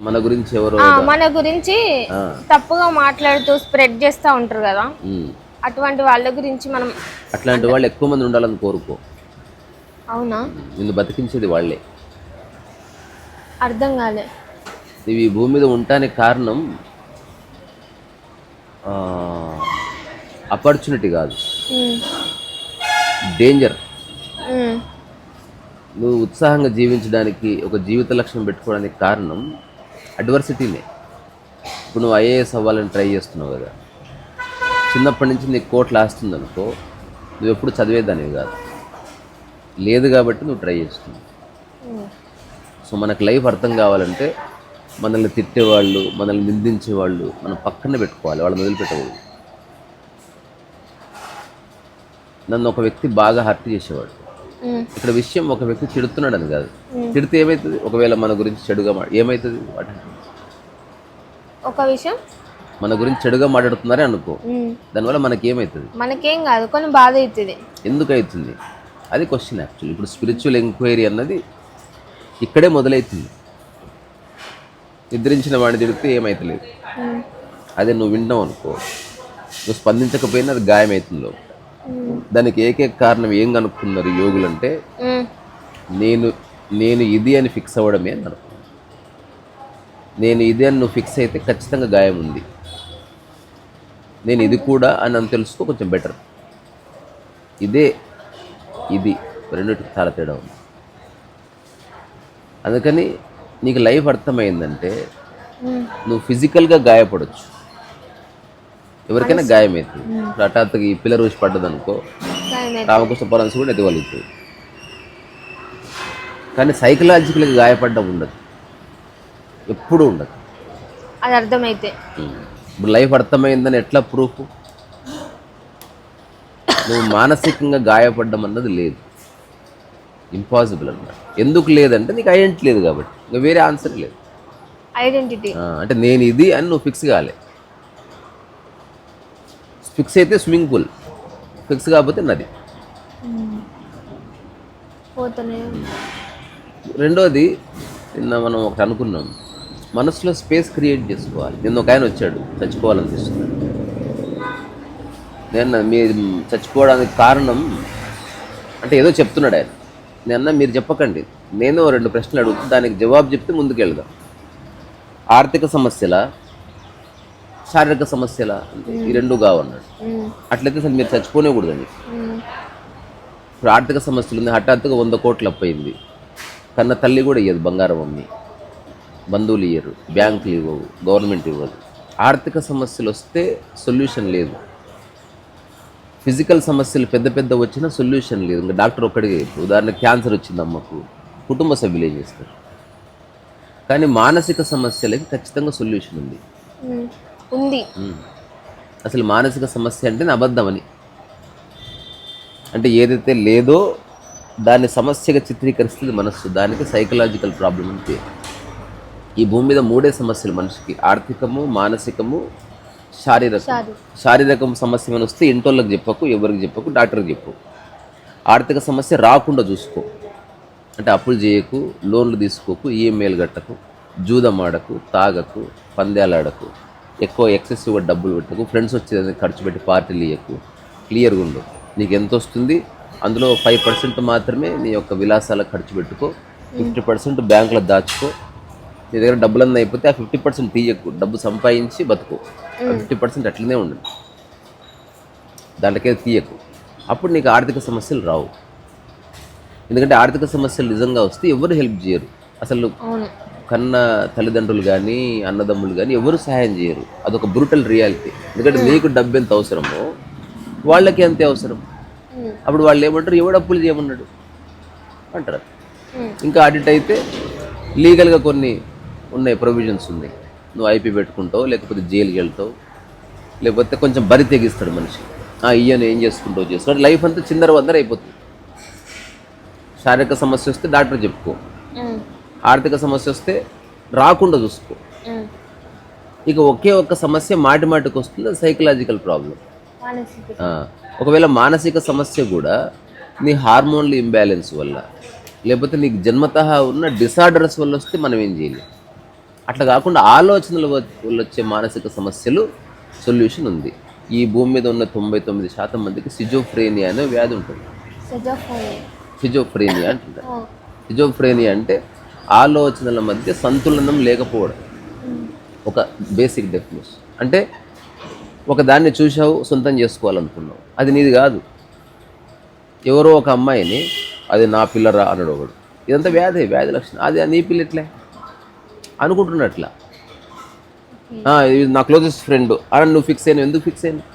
మన గురించి ఎవరో మన గురించి తప్పుగా మాట్లాడుతూ స్ప్రెడ్ చేస్తూ ఉంటారు కదా, అటువంటి వాళ్ళ గురించి మనం. అట్లాంటి వాళ్ళు ఎక్కువ మంది ఉండాలని కోరుకో. అవునా? నిన్ను బతికించేది వాళ్ళే. అర్థం కాలే. ఇవి భూమి మీద ఉండటానికి కారణం ఆపర్చునిటీ కాదు, డేంజర్. నువ్వు ఉత్సాహంగా జీవించడానికి, ఒక జీవిత లక్ష్యం పెట్టుకోవడానికి కారణం అడ్వర్సిటీనే. ఇప్పుడు నువ్వు ఐఏఎస్ అవ్వాలని ట్రై చేస్తున్నావు కదా, చిన్నప్పటి నుంచి నీకు కోట్లు ఆస్తుందనుకో, నువ్వు ఎప్పుడు చదివేదానివి కాదు, లేదు కాబట్టి నువ్వు ట్రై చేస్తున్నావు. సో మనకు లైఫ్ అర్థం కావాలంటే మనల్ని తిట్టేవాళ్ళు, మనల్ని నిందించేవాళ్ళు మనం పక్కన పెట్టుకోవాలి, వాళ్ళని వదిలిపెట్టకూడదు. నన్ను ఒక వ్యక్తి బాగా హర్ట్ చేసేవాడు. ఇక్కడ విషయం ఒక వ్యక్తి తిడుతున్నాడు అని కాదు. తిడితే ఏమవుతుంది? ఒకవేళ మన గురించి చెడుగా ఏమవుతుంది? ఒక విషయం మన గురించి చెడుగా మాట్లాడుతున్నారే అనుకో, దానివల్ల మనకేమవుతుంది? మనకేం కాదు, కొన్ని బాధ అవుతుంది. ఎందుకు అవుతుంది? అది క్వశ్చన్ యాక్చువల్లీ. ఇప్పుడు స్పిరిచువల్ ఎంక్వైరీ అన్నది ఇక్కడే మొదలవుతుంది. నిద్రించిన వాడిని తిడితే ఏమవుతలేదు, అదే నువ్వు విన్నావు అనుకో, నువ్వు స్పందించకపోయినా అది గాయమవుతుందో. దానికి ఏకైక కారణం ఏం కనుక్కున్నారు యోగులంటే, నేను ఇది అని ఫిక్స్ అవ్వడమే అని అనుకున్నాను. నేను ఇది అని నువ్వు ఫిక్స్ అయితే ఖచ్చితంగా గాయం ఉంది. నేను ఇది కూడా అని అని తెలుసుకో, కొంచెం బెటర్. ఇది రెండింటికి చాలా తేడా ఉంది. అందుకని నీకు లైఫ్ అర్థమైందంటే నువ్వు ఫిజికల్గా గాయపడవచ్చు, ఎవరికైనా గాయం అవుతుంది. హఠాత్తుగా ఈ పిల్లర్ వచ్చి పడ్డదనుకో, రామకృష్ణ పరమహంస కూడా ఎదగలుగుతుంది. కానీ సైకలాజికల్గా గాయపడ్డం ఉండదు, ఎప్పుడూ ఉండదు. అది అర్థమైతే ఇప్పుడు లైఫ్ అర్థమైందని ఎట్లా ప్రూఫ్? నువ్వు మానసికంగా గాయపడ్డం అన్నది లేదు, ఇంపాసిబుల్ అన్నమాట. ఎందుకు లేదంటే నీకు ఐడెంటిటీ లేదు కాబట్టి, ఇంకా వేరే ఆన్సర్ లేదు. ఐడెంటిటీ అంటే నేను ఇది అని నువ్వు ఫిక్స్ కాలే. ఫిక్స్ అయితే స్విమ్మింగ్ పూల్, ఫిక్స్ కాకపోతే నది. రెండోది, నిన్న మనం ఒకటి అనుకున్నాం, మనసులో స్పేస్ క్రియేట్ చేసుకోవాలి. నిన్న ఒక ఆయన వచ్చాడు, చచ్చిపోవాలనిపిస్తున్నాడు. నేను మీరు చచ్చిపోవడానికి కారణం అంటే ఏదో చెప్తున్నాడు ఆయన. నేను మీరు చెప్పకండి, నేను 2 ప్రశ్నలు అడుగుతాను, దానికి జవాబు చెప్తే ముందుకు వెళ్దాం. ఆర్థిక సమస్యలా, శారీరక సమస్యలా? ఈ 2 కావన్నాడు. అట్లయితే అసలు మీరు చచ్చిపోనేకూడదండి. ఇప్పుడు ఆర్థిక సమస్యలు ఉంది, హఠాత్తుగా 100 కోట్లు అప్పయింది, కన్న తల్లి కూడా ఇయ్యదు, బంగారం అమ్మి, బంధువులు ఇయ్యరు, బ్యాంకులు ఇవ్వవు, గవర్నమెంట్ ఇవ్వదు. ఆర్థిక సమస్యలు వస్తే సొల్యూషన్ లేదు. ఫిజికల్ సమస్యలు పెద్ద వచ్చినా సొల్యూషన్ లేదు. ఇంకా డాక్టర్ ఒక్కడికి, ఉదాహరణ క్యాన్సర్ వచ్చింది అమ్మకు, కుటుంబ సభ్యులు ఏం చేస్తారు? కానీ మానసిక సమస్యలకి ఖచ్చితంగా సొల్యూషన్ ఉంది. అసలు మానసిక సమస్య అంటే అబద్ధమని, అంటే ఏదైతే లేదో దాన్ని సమస్యగా చిత్రీకరిస్తుంది మనస్సు, దానికి సైకలాజికల్ ప్రాబ్లం అంటే. ఈ భూమి మీద 3 సమస్యలు మనిషికి: ఆర్థికము, మానసికము, శారీరకం సమస్య అని వస్తే ఇంటోళ్ళకి చెప్పకు, ఎవరికి చెప్పకు, డాక్టర్కి చెప్పు. ఆర్థిక సమస్య రాకుండా చూసుకో, అంటే అప్పులు చేయకు, లోన్లు తీసుకోకు, ఈఎంఐలు కట్టకు, జూదం ఆడకు, తాగకు, పందేలాడకు, ఎక్కువ ఎక్సెసివ్గా డబ్బులు పెట్టకు, ఫ్రెండ్స్ వచ్చేది ఖర్చు పెట్టి పార్టీలు ఇవ్వకు, క్లియర్గా ఉండు. నీకు ఎంత వస్తుంది అందులో 5% మాత్రమే నీ యొక్క విలాసాలకు ఖర్చు పెట్టుకో, 50% బ్యాంకులో దాచుకో. నీ దగ్గర డబ్బులన్నీ అయిపోతే ఆ 50% తీయకు, డబ్బు సంపాదించి బతుకో. 50% అట్లనే ఉండదు, దాంట్లోకే తీయకు. అప్పుడు నీకు ఆర్థిక సమస్యలు రావు. ఎందుకంటే ఆర్థిక సమస్యలు నిజంగా వస్తే ఎవరు హెల్ప్ చేయరు. అసలు కన్న తల్లిదండ్రులు కానీ, అన్నదమ్ములు కానీ ఎవరు సహాయం చేయరు. అదొక బ్రూటల్ రియాలిటీ. ఎందుకంటే నీకు డబ్బు ఎంత అవసరమో వాళ్ళకి అంతే అవసరం. అప్పుడు వాళ్ళు ఏమంటారు, ఎవడు అప్పులు చేయమన్నాడు అంటారు. ఇంకా ఆడిట్ అయితే లీగల్గా కొన్ని ఉన్నాయి, ప్రొవిజన్స్ ఉన్నాయి. నువ్వు ఐపీ పెట్టుకుంటావు, లేకపోతే జైలుకి వెళ్తావు, లేకపోతే కొంచెం బరి తెగిస్తాడు మనిషి. ఇయ్యను ఏం చేసుకుంటావు చేస్తాడు, లైఫ్ అంతా చిందర అయిపోతుంది. శారీరక సమస్య వస్తే డాక్టర్ చెప్పుకో, ఆర్థిక సమస్య వస్తే రాకుండా చూసుకో. ఇక ఒకే ఒక్క సమస్య మాటికి వస్తుంది, సైకలాజికల్ ప్రాబ్లం. ఒకవేళ మానసిక సమస్య కూడా నీ హార్మోన్ల ఇంబ్యాలెన్స్ వల్ల, లేకపోతే నీకు జన్మతః ఉన్న డిసార్డర్స్ వల్ల వస్తే మనం ఏం చేయలేం. అట్లా కాకుండా ఆలోచనల వల్ల వచ్చే మానసిక సమస్యలు సొల్యూషన్ ఉంది. ఈ భూమి మీద ఉన్న 99% మందికి సిజోఫ్రేనియా అనే వ్యాధి ఉంటుంది. సిజోఫ్రేనియా అంటుంటారు. సిజోఫ్రేనియా అంటే ఆలోచనల మధ్య సంతులనం లేకపోవడం. ఒక బేసిక్ డెఫినేషన్. అంటే ఒక దాన్ని చూసావు, సొంతం చేసుకోవాలనుకున్నావు, అది నీది కాదు. ఎవరో ఒక అమ్మాయిని అది నా పిల్లరా అన్నాడు ఒకడు. ఇదంతా వ్యాధి లక్షణం. అది నీ పిల్ల ఎట్లే అనుకుంటున్నట్లా. ఇది నా క్లోజెస్ట్ ఫ్రెండ్ అని నువ్వు ఫిక్స్ అయినావు. ఎందుకు ఫిక్స్ అయినావు?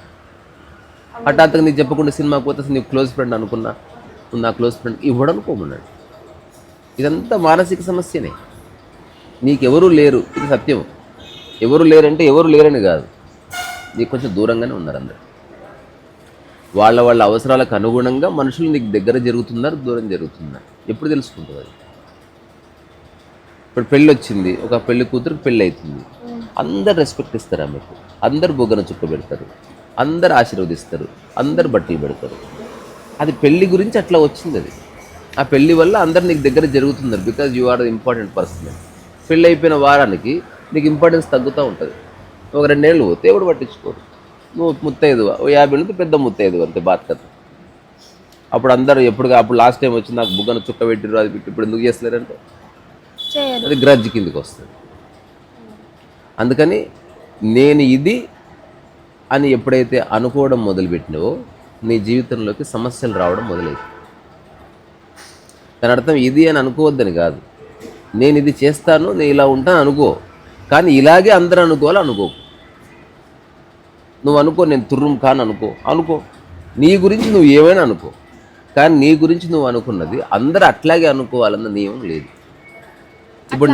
హఠాత్తుగా నీకు చెప్పకుండా సినిమాకి పోతే నీకు క్లోజ్ ఫ్రెండ్ అనుకున్నా, నువ్వు నా క్లోజ్ ఫ్రెండ్ ఇవ్వడనుకోమన్నాడు. ఇదంతా మానసిక సమస్యనే. నీకెవరూ లేరు, ఇది సత్యం. ఎవరు లేరంటే ఎవరు లేరని కాదు, నీకు కొంచెం దూరంగానే ఉన్నారు అందరు. వాళ్ళ అవసరాలకు అనుగుణంగా మనుషులు నీకు దగ్గర జరుగుతున్నారు, దూరం జరుగుతున్నారు. ఎప్పుడు తెలుసుకుంటుంది అది? ఇప్పుడు పెళ్ళి వచ్చింది, ఒక పెళ్లి కూతురికి పెళ్ళి అవుతుంది, అందరు రెస్పెక్ట్ ఇస్తారు ఆమెకు, అందరు బొగ్గన చుక్క పెడతారు, అందరు ఆశీర్వదిస్తారు, అందరు బట్టలు పెడతారు. అది పెళ్లి గురించి అట్లా వచ్చింది. అది ఆ పెళ్లి వల్ల అందరు నీకు దగ్గర జరుగుతున్నారు, because you are the important person. పెళ్ళి అయిపోయిన వారానికి నీకు ఇంపార్టెన్స్ తగ్గుతూ ఉంటుంది. ఒక 2 ఏళ్ళు పోతే ఎవడు పట్టించుకోరు. నువ్వు ముత్తైదువ, 50 ఏళ్ళకి పెద్ద ముత్తైదువ, అంతే బాధ్యత. అప్పుడు అందరూ అప్పుడు లాస్ట్ టైం వచ్చి నాకు బుగ్గన చుక్క పెట్టిరు, అది పెట్టి ఇప్పుడు ఎందుకు చేస్తలేరంటే అది గ్రడ్జ్ కిందకి వస్తుంది. అందుకని నేను ఇది అని ఎప్పుడైతే అనుకోవడం మొదలుపెట్టినావో నీ జీవితంలోకి సమస్యలు రావడం మొదలైంది. దాని అర్థం ఇది అని అనుకోవద్దని కాదు. నేను ఇది చేస్తాను, నేను ఇలా ఉంటాను అనుకో, కానీ ఇలాగే అందరూ అనుకోవాలి అనుకో. నువ్వు అనుకో నేను తుర్రం కాను అనుకో. నీ గురించి నువ్వు ఏమైనా అనుకో, కానీ నీ గురించి నువ్వు అనుకున్నది అందరూ అట్లాగే అనుకోవాలన్న నియమం లేదు. ఇప్పుడు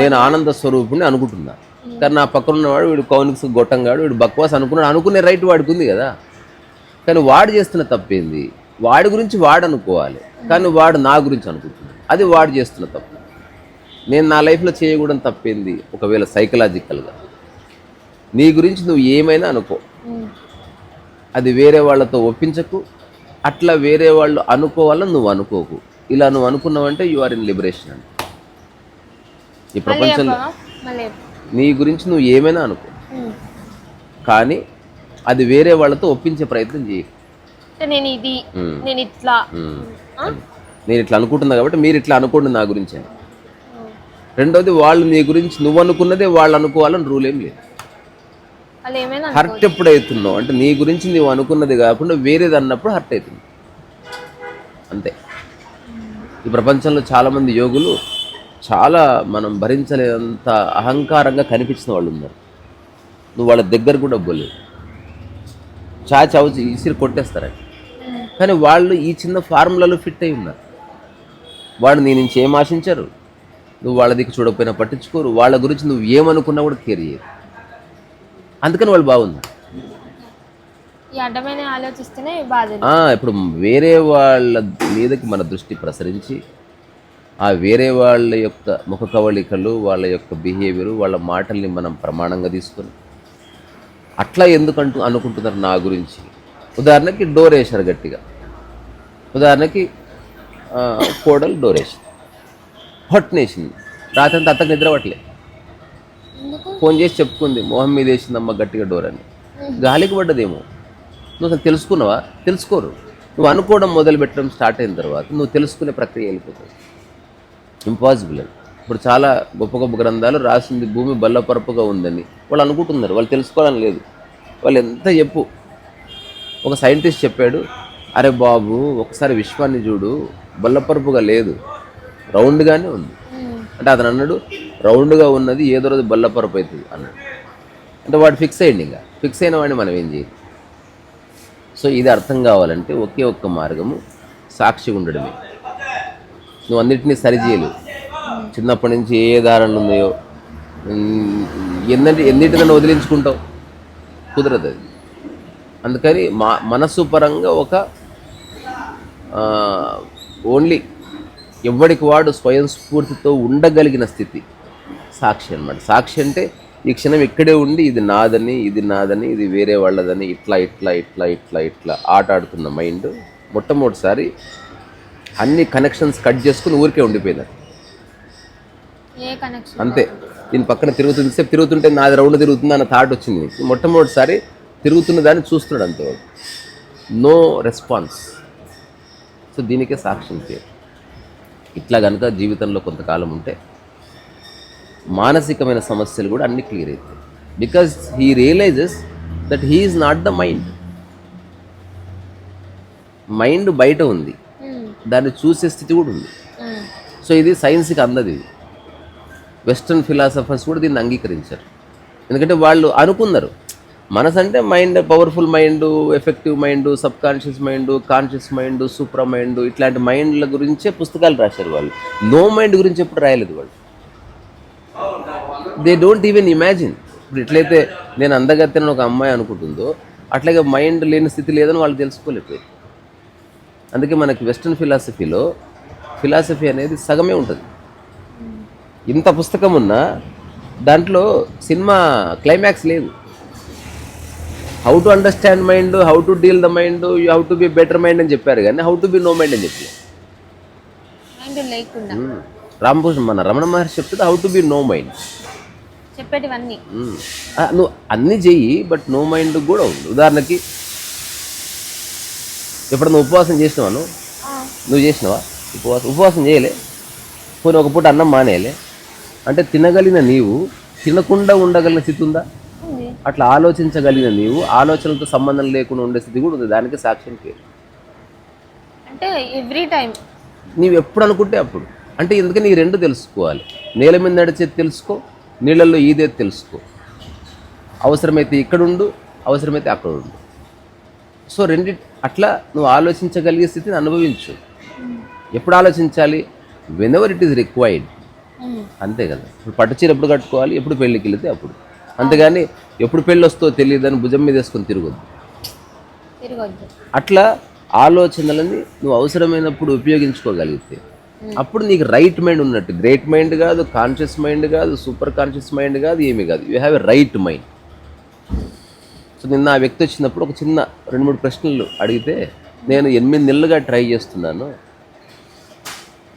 నేను ఆనంద స్వరూపుని అనుకుంటున్నా, కానీ నా పక్కన ఉన్నవాడు వీడు కౌనిక్స్ గొట్టంగాడు, వీడు బక్వాస్ అనుకునే రైట్ వాడికి ఉంది కదా. కానీ వాడు చేస్తున్న తప్పేంది? వాడి గురించి వాడు అనుకోవాలి, కానీ వాడు నా గురించి అనుకుంటున్నాడు, అది వాడు చేస్తున్న తప్పు. నేను నా లైఫ్లో చేయకూడని తప్పేంది? ఒకవేళ సైకలాజికల్గా నీ గురించి నువ్వు ఏమైనా అనుకో, అది వేరే వాళ్ళతో ఒప్పించకు. అట్లా వేరే వాళ్ళు అనుకోవాలని నువ్వు అనుకోకు. ఇలా నువ్వు అనుకున్నావంటే యు ఆర్ ఇన్ లిబరేషన్ అంటే. ఈ ప్రపంచంలో నీ గురించి నువ్వు ఏమైనా అనుకో, కానీ అది వేరే వాళ్ళతో ఒప్పించే ప్రయత్నం చేయకు. నేను ఇట్లా అనుకుంటున్నా కాబట్టి మీరు ఇట్లా అనుకోండి నా గురించి అని. రెండోది, వాళ్ళు నీ గురించి నువ్వు అనుకున్నదే వాళ్ళు అనుకోవాలని రూల్ ఏం లేదు. హర్ట్ ఎప్పుడవుతున్నావు అంటే నీ గురించి నువ్వు అనుకున్నది కాకుండా వేరేది అన్నప్పుడు హర్ట్ అవుతుంది, అంతే. ఈ ప్రపంచంలో చాలామంది యోగులు చాలా మనం భరించలేనంత అహంకారంగా కనిపించిన వాళ్ళు ఉన్నారు. నువ్వు వాళ్ళ దగ్గర కూడా పోలేవు, చాచి ఇసిరి కొట్టేస్తారని. కానీ వాళ్ళు ఈ చిన్న ఫార్ములాలో ఫిట్ అయి ఉన్నారు. వాడు నీ నుంచి ఏం ఆశించారు, నువ్వు వాళ్ళ దిక్కు చూడకపోయినా పట్టించుకోరు, వాళ్ళ గురించి నువ్వు ఏమనుకున్నా కూడా కేర్ చేయరు. అందుకని వాళ్ళు బాగున్నారు. ఇప్పుడు వేరే వాళ్ళ మీదకి మన దృష్టి ప్రసరించి ఆ వేరే వాళ్ళ యొక్క ముఖ కవళికలు, వాళ్ళ యొక్క బిహేవియరు, వాళ్ళ మాటల్ని మనం ప్రమాణంగా తీసుకొని అట్లా ఎందుకంటూ అనుకుంటున్నారు నా గురించి. ఉదాహరణకి డోర్ వేశారు గట్టిగా, ఉదాహరణకి కోడలు డోర్ వేసింది, హొట్నేసింది, రాత్రి అంతా అత్తకు నిద్ర పట్టలే, ఫోన్ చేసి చెప్పుకుంది మొహం మీద వేసిందమ్మ గట్టిగా డోర్ అని. గాలికి పడ్డదేమో. నువ్వు అసలు తెలుసుకున్నావా? తెలుసుకోరు. నువ్వు అనుకోవడం మొదలు పెట్టడం స్టార్ట్ అయిన తర్వాత నువ్వు తెలుసుకునే ప్రక్రియ వెళ్ళిపోతుంది. ఇంపాసిబుల్ అని. ఇప్పుడు చాలా గొప్ప గొప్ప గ్రంథాలు రాసింది భూమి బల్లపరపుగా ఉందని వాళ్ళు అనుకుంటున్నారు, వాళ్ళు తెలుసుకోవాలని లేదు. వాళ్ళు ఎంత చెప్పు. ఒక సైంటిస్ట్ చెప్పాడు, అరే బాబు ఒకసారి విశ్వాన్ని చూడు, బల్లపరపుగా లేదు, రౌండ్గానే ఉంది అంటే. అతను అన్నాడు రౌండ్గా ఉన్నది ఏదో రోజు బల్లపరపు అవుతుంది అన్నాడు. అంటే వాడు ఫిక్స్ అయ్యింది. ఇంకా ఫిక్స్ అయిన వాడిని మనం ఏం చేయాలి? సో ఇది అర్థం కావాలంటే ఒకే ఒక్క మార్గము సాక్షి ఉండడమే. నువ్వు అన్నిటినీ సరిచేయలేవు. చిన్నప్పటి నుంచి ఏ దారులు ఉన్నాయో ఎన్నిటికన్నా వదిలించుకుంటావు, కుదరదు అది. అందుకని మనస్సు పరంగా ఒక ఓన్లీ ఎవడికి వాడు స్వయం స్ఫూర్తితో ఉండగలిగిన స్థితి సాక్షి అన్నమాట. సాక్షి అంటే ఈ క్షణం ఇక్కడే ఉండి ఇది నాదని, ఇది నాదని, ఇది వేరే వాళ్ళదని ఇట్లా ఇట్లా ఇట్లా ఇట్లా ఇట్లా ఆట ఆడుతున్న మైండ్ మొట్టమొదటిసారి అన్ని కనెక్షన్స్ కట్ చేసుకుని ఊరికే ఉండిపోయింది అంతే. దీని పక్కన తిరుగుతుంది, సేపు తిరుగుతుంటే నాది రౌండ్ తిరుగుతుంది అన్న థాట్ వచ్చింది నీకు. మొట్టమొదటిసారి తిరుగుతున్న దాన్ని చూస్తున్నాడు అంతే, నో రెస్పాన్స్. సో దీనికే సాక్ష్యం పేరు. ఇట్లా కనుక జీవితంలో కొంతకాలం ఉంటే మానసికమైన సమస్యలు కూడా అన్నీ క్లియర్ అవుతాయి. Because he realizes that he is not the mind. Mind బయట ఉంది, దాన్ని చూసే స్థితి కూడా ఉంది. సో ఇది సైన్స్కి అందది. వెస్ట్రన్ ఫిలాసఫర్స్ కూడా దీన్ని అంగీకరించారు. ఎందుకంటే వాళ్ళు అనుకున్నారు మనసు అంటే mind, powerful mind, effective mind, sub conscious mind, conscious mind, super mind, ఇట్లాంటి మైండ్ల గురించే పుస్తకాలు రాశారు వాళ్ళు. నో మైండ్ గురించి ఎప్పుడు రాయలేదు వాళ్ళు. They don't even imagine. ఇప్పుడు ఎట్లయితే నేను అందగత్తెనని ఒక అమ్మాయి అనుకుంటుందో అట్లాగే మైండ్ లేని స్థితి లేదని వాళ్ళు తెలుసుకోలేకపోయారు. అందుకే మనకి వెస్ట్రన్ ఫిలాసఫీలో ఫిలాసఫీ అనేది సగమే ఉంటుంది. ఇంత పుస్తకం ఉన్నా దాంట్లో సినిమా క్లైమాక్స్ లేదు. How to understand mind, how to deal the mind, you how to be better mind అని చెప్పారు, కానీ how to be no mind అని చెప్పారు. రామకృష్ణ మన రమణ మహర్షి చెప్తుంది how to be no mind చెప్పేటివన్నీ. నువ్వు అన్నీ చెయ్యి, బట్ నో మైండ్ కూడా ఉంది. ఉదాహరణకి ఎప్పుడు నువ్వు ఉపవాసం చేసినావా? నువ్వు చేసినావా ఉపవాసం చేయలే? పోనీ ఒక పూట అన్నం మానేయలే అంటే తినగలిగిన నీవు తినకుండా ఉండగలిగిన స్థితి ఉందా? అట్లా ఆలోచించగలిగిన నీవు ఆలోచనలతో సంబంధం లేకుండా ఉండే స్థితి కూడా ఉంది. దానికి సాక్ష్యం పేరు. అంటే ఎవ్రీ టైం నీవు ఎప్పుడు అనుకుంటే అప్పుడు. అంటే ఎందుకని నీ రెండు తెలుసుకోవాలి. నేల మీద నడిచేది తెలుసుకో, నీళ్ళల్లో ఈదేది తెలుసుకో. అవసరమైతే ఇక్కడ ఉండు, అవసరమైతే అక్కడ ఉండు. సో అట్లా నువ్వు ఆలోచించగలిగే స్థితిని అనుభవించు. ఎప్పుడు ఆలోచించాలి? Whenever it is required. అంతే కదా. ఇప్పుడు పట్టుచీర ఎప్పుడు కట్టుకోవాలి? ఎప్పుడు పెళ్ళికి వెళితే అప్పుడు. అంతేగాని ఎప్పుడు పెళ్ళి వస్తుందో తెలియదని భుజం మీద వేసుకొని తిరగొద్దు. అట్లా ఆలోచనలని నువ్వు అవసరమైనప్పుడు ఉపయోగించుకోగలిగితే అప్పుడు నీకు రైట్ మైండ్ ఉన్నట్టు. గ్రేట్ మైండ్ కాదు, కాన్షియస్ మైండ్ కాదు, సూపర్ కాన్షియస్ మైండ్ కాదు, ఏమీ కాదు. You have a right mind. So నిన్న ఆ వ్యక్తి వచ్చినప్పుడు ఒక చిన్న 2-3 ప్రశ్నలు అడిగితే, నేను 8 నెలలుగా ట్రై చేస్తున్నాను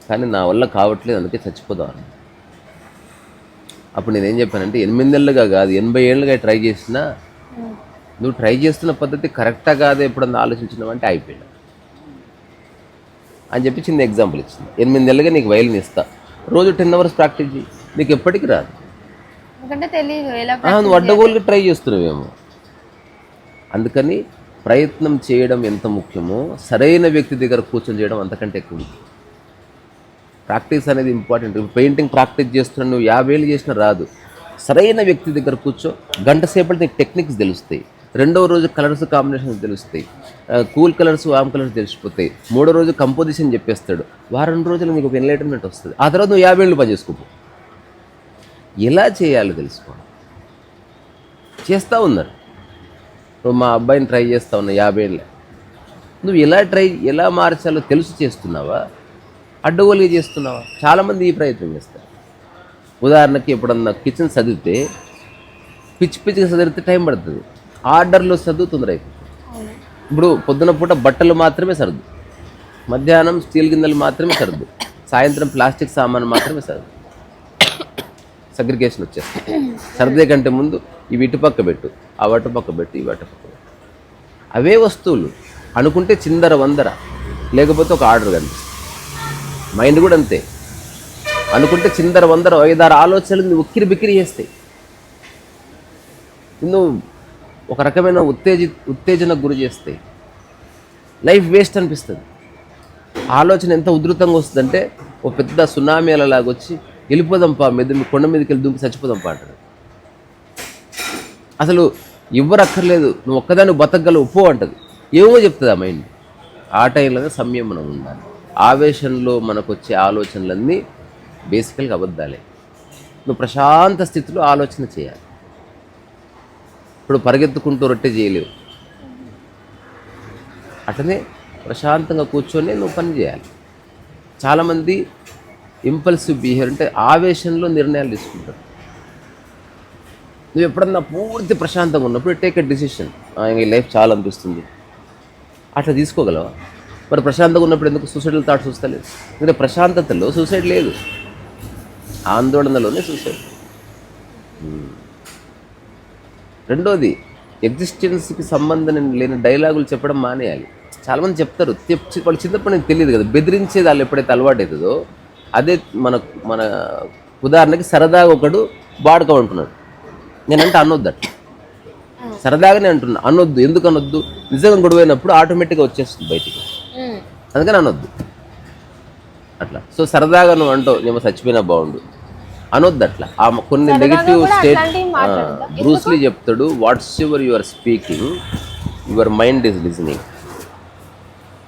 కానీ నా వల్ల కావట్లేదు, అందుకే చచ్చిపోదామని. అప్పుడు నేనేం చెప్పానంటే 8 నెలలుగా కాదు 80 ఏళ్ళుగా ట్రై చేసినా నువ్వు ట్రై చేస్తున్న పద్ధతి కరెక్టా కాదో ఎప్పుడన్నా ఆలోచించినావు అంటే అయిపోయినా అని చెప్పి చిన్న ఎగ్జాంపుల్ ఇచ్చింది. 8 నెలలుగా నీకు వైలిన్ ఇస్తా, రోజు 10 hours ప్రాక్టీస్ చేయి, నీకు ఎప్పటికీ రాదు. నువ్వు అడ్డగోలుగా ట్రై చేస్తున్నావేమో. అందుకని ప్రయత్నం చేయడం ఎంత ముఖ్యమో సరైన వ్యక్తి దగ్గర కూర్చొని చేయడం అంతకంటే ఎక్కువ ముఖ్యం. ప్రాక్టీస్ అనేది ఇంపార్టెంట్. పెయింటింగ్ ప్రాక్టీస్ చేస్తున్నా నువ్వు 50 ఏళ్ళు చేసినా రాదు. సరైన వ్యక్తి దగ్గర కూర్చో, గంట సేపటి నీకు టెక్నిక్స్ తెలుస్తాయి. 2వ రోజు కలర్స్ కాంబినేషన్స్ తెలుస్తాయి, కూల్ కలర్స్, వామ్ కలర్స్ తెలిసిపోతాయి. 3వ రోజు కంపోజిషన్ చెప్పేస్తాడు. వారం రోజులు నీకు ఒక ఎన్లైటన్మెంట్ వస్తుంది. ఆ తర్వాత నువ్వు 50 ఏళ్ళు పని చేసుకోపో. ఎలా చేయాలో తెలుసుకో. చేస్తూ ఉన్నారు. నువ్వు మా అబ్బాయిని ట్రై చేస్తా ఉన్నా 50 ఏళ్ళ. నువ్వు ఎలా మార్చాలో తెలుసు చేస్తున్నావా, అడ్డగోలుగా చేస్తున్నావా? చాలామంది ఈ ప్రయత్నం చేస్తారు. ఉదాహరణకి ఎప్పుడన్నా కిచెన్ చదివితే పిచ్చిగా చదివితే టైం పడుతుంది, ఆర్డర్లో చదువు తొందర అయిపోతుంది. ఇప్పుడు పొద్దున పూట బట్టలు మాత్రమే సర్దు, మధ్యాహ్నం స్టీల్ గిన్నెలు మాత్రమే సర్దు, సాయంత్రం ప్లాస్టిక్ సామాను మాత్రమే సర్దు. సగ్రిగేషన్ వచ్చేస్తుంది. సర్దే కంటే ముందు ఇవి ఇటు పక్క పెట్టు, ఆ వటు పక్క పెట్టు, ఈ వటు పక్క పెట్టు. అవే వస్తువులు అనుకుంటే చిందర వందర, లేకపోతే ఒక ఆర్డర్ కనిపిస్తుంది. మైండ్ కూడా అంతే. అనుకుంటే చిందర వందర 5-6 ఆలోచనలు నువ్వు ఉక్కిరి బిక్కిరి చేస్తాయి. నువ్వు ఒక రకమైన ఉత్తేజనకు గురి చేస్తాయి. లైఫ్ వేస్ట్ అనిపిస్తుంది. ఆలోచన ఎంత ఉధృతంగా వస్తుందంటే ఓ పెద్ద సునామీ అలలాగా వచ్చి వెళ్ళిపోదాంపా, కొండ మీదకి వెళ్ళి దుంపి చచ్చిపోదాంపా అంటాడు. అసలు ఎవ్వరు అక్కర్లేదు, నువ్వు ఒక్కదాన్ని బతకగలవు పో అంటది. ఏమో చెప్తుంది ఆ మైండ్. ఆ టైంలోనే సంయమనం ఉండాలి. ఆవేశంలో మనకు వచ్చే ఆలోచనలన్నీ బేసికల్గా అబద్ధాలే. నువ్వు ప్రశాంత స్థితిలో ఆలోచన చేయాలి. ఇప్పుడు పరిగెత్తుకుంటూ రొట్టె చేయలేవు. అట్లనే ప్రశాంతంగా కూర్చొని నువ్వు పని చేయాలి. చాలామంది ఇంపల్సివ్ బిహేవియర్ అంటే ఆవేశంలో నిర్ణయాలు తీసుకుంటారు. నువ్వు ఎప్పుడన్నా పూర్తి ప్రశాంతంగా ఉన్నప్పుడు టేక్ ఎ డిసిషన్, ఈ లైఫ్ చాలా అనిపిస్తుంది, అట్లా తీసుకోగలవా? మరి ప్రశాంతంగా ఉన్నప్పుడు ఎందుకు సూసైడల్ థాట్స్ వస్తలేదు? ఎందుకంటే ప్రశాంతతలో సూసైడ్ లేదు, ఆందోళనలోనే సూసైడ్. రెండోది ఎగ్జిస్టెన్స్కి సంబంధం లేని డైలాగులు చెప్పడం మానేయాలి. చాలామంది చెప్తారు, వాళ్ళు చిన్నప్పటి నుంచి తెలియదు కదా, బెదిరించేది వాళ్ళు ఎప్పుడైతే అలవాటు అవుతుందో అదే మన ఉదాహరణకి సరదాగా ఒకడు బాడుకో అంటున్నాడు, నేనంటే అనొద్దు అట్లా, సరదాగానే అంటున్నా, అనొద్దు. ఎందుకు అనొద్దు? నిజంగా గొడవైనప్పుడు ఆటోమేటిక్గా వచ్చేస్తుంది బయటికి, అందుకని అనొద్దు అట్లా. సో సరదాగా నువ్వు అంటావు నేను చచ్చిపోయినా బాగుండు, అనొద్దు అట్లా. ఆ కొన్ని నెగిటివ్ స్టేట్ బ్రూస్లీ చెప్తాడు, whatsoever you are speaking your mind is listening.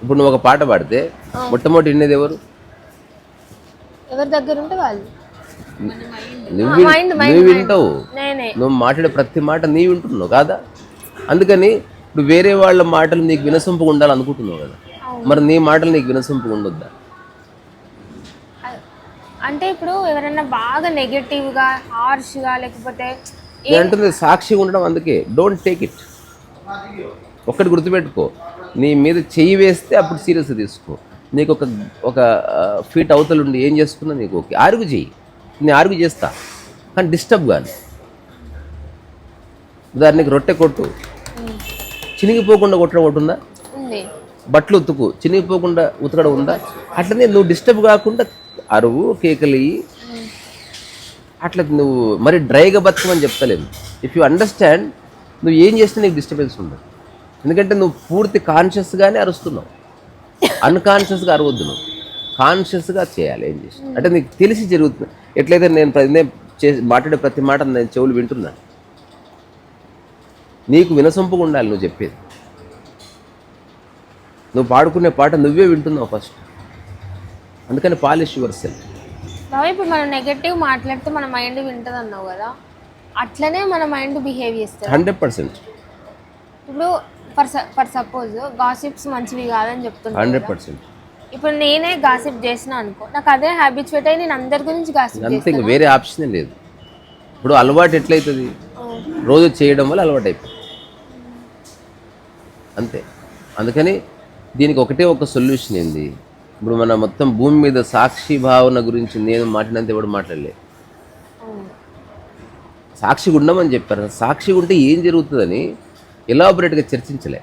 ఇప్పుడు నువ్వు ఒక పాట పాడితే మొట్టమొదటి వినేది ఎవరు? ఎవరి దగ్గర ఉంటే వాళ్ళు. నువ్వు వింటావు, నువ్వు మాట్లాడే ప్రతి మాట నీ వింటున్నావు కాదా? అందుకని ఇప్పుడు వేరే వాళ్ళ మాటలు నీకు వినసొంపుగా ఉండాలనుకుంటున్నావు కదా, మరి నీ మాటలు నీకు వినసొంపుగా ఉండొద్దా? అంటే ఇప్పుడు ఎవరైనా బాగా నెగటివ్గా హార్ష్గా లేకపోతే అంటుంది సాక్షిగా ఉండడం. అందుకే డోంట్ టేక్ ఇట్. ఒక్కటి గుర్తుపెట్టుకో, నీ మీద చెయ్యి వేస్తే అప్పుడు సీరియస్గా తీసుకో. నీకు ఒక ఫీట్ అవతలుండి ఏం చేసుకున్నా నీకు ఓకే, ఆర్గ్యూ చెయ్యి, నేను ఆర్గ్యూ చేస్తా, కానీ డిస్టర్బ్ కానీ. ఉదాహరణకి రొట్టె కొట్టు, చినిగిపోకుండా కొట్టడం ఒకటి ఉందా? బట్టలు ఉతుకు, చినిగిపోకుండా ఉతకడం ఉందా? అట్లనే నువ్వు డిస్టర్బ్ కాకుండా అరువు కేకలి, అట్లా నువ్వు మరి డ్రైగా బతకమని చెప్తలేదు. ఇఫ్ యూ అండర్స్టాండ్, నువ్వు ఏం చేసినా నీకు డిస్టర్బెన్స్ ఉండదు. ఎందుకంటే నువ్వు పూర్తి కాన్షియస్గానే అరుస్తున్నావు, అన్కాన్షియస్గా అరవద్దు. నువ్వు కాన్షియస్గా చేయాలి. ఏం చేసి అంటే నీకు తెలిసి జరుగుతుంది. ఎట్లయితే నేను మాట్లాడే ప్రతి మాట నేను చెవులు వింటున్నాను, నీకు వినసొంపుగా ఉండాలి నువ్వు చెప్పేది. నువ్వు పాడుకునే పాట నువ్వే వింటున్నావు ఫస్ట్, అందుకని పాలిష్ యువర్ సెల్ఫ్. ఇప్పుడు మనం నెగటివ్ మాట్లాడితే మన మైండ్ వింటుంది అన్నావు కదా, అట్లనే మన మైండ్ బిహేవ్ చేస్తుంది 100%. ఇప్పుడు ఫర్ సపోజ్ గాసిప్స్ మంచివి కాదని చెప్తున్నా 100%. ఇప్పుడు నేనే గాసిప్ చేసిన అనుకో, నాకు అదే హ్యాబిట్స్ అయి నేను అందరి గురించి గాసిప్ అంతే, ఇంకా వేరే ఆప్షనే లేదు. ఇప్పుడు అలవాటు ఎట్లయితుంది, రోజు చేయడం వల్ల అలవాటు అయిపోతుంది అంతే. అందుకని దీనికి ఒకటే ఒక సొల్యూషన్ ఏంది, ఇప్పుడు మన మొత్తం భూమి మీద సాక్షి భావన గురించి నేను మాట్లాడినంత ఎవడు మాట్లాడలేదు. సాక్షిగా ఉండమని చెప్పారు. సాక్షిగా ఉంటే ఏం జరుగుతుందని ఎలాబొరేట్గా చర్చించలే.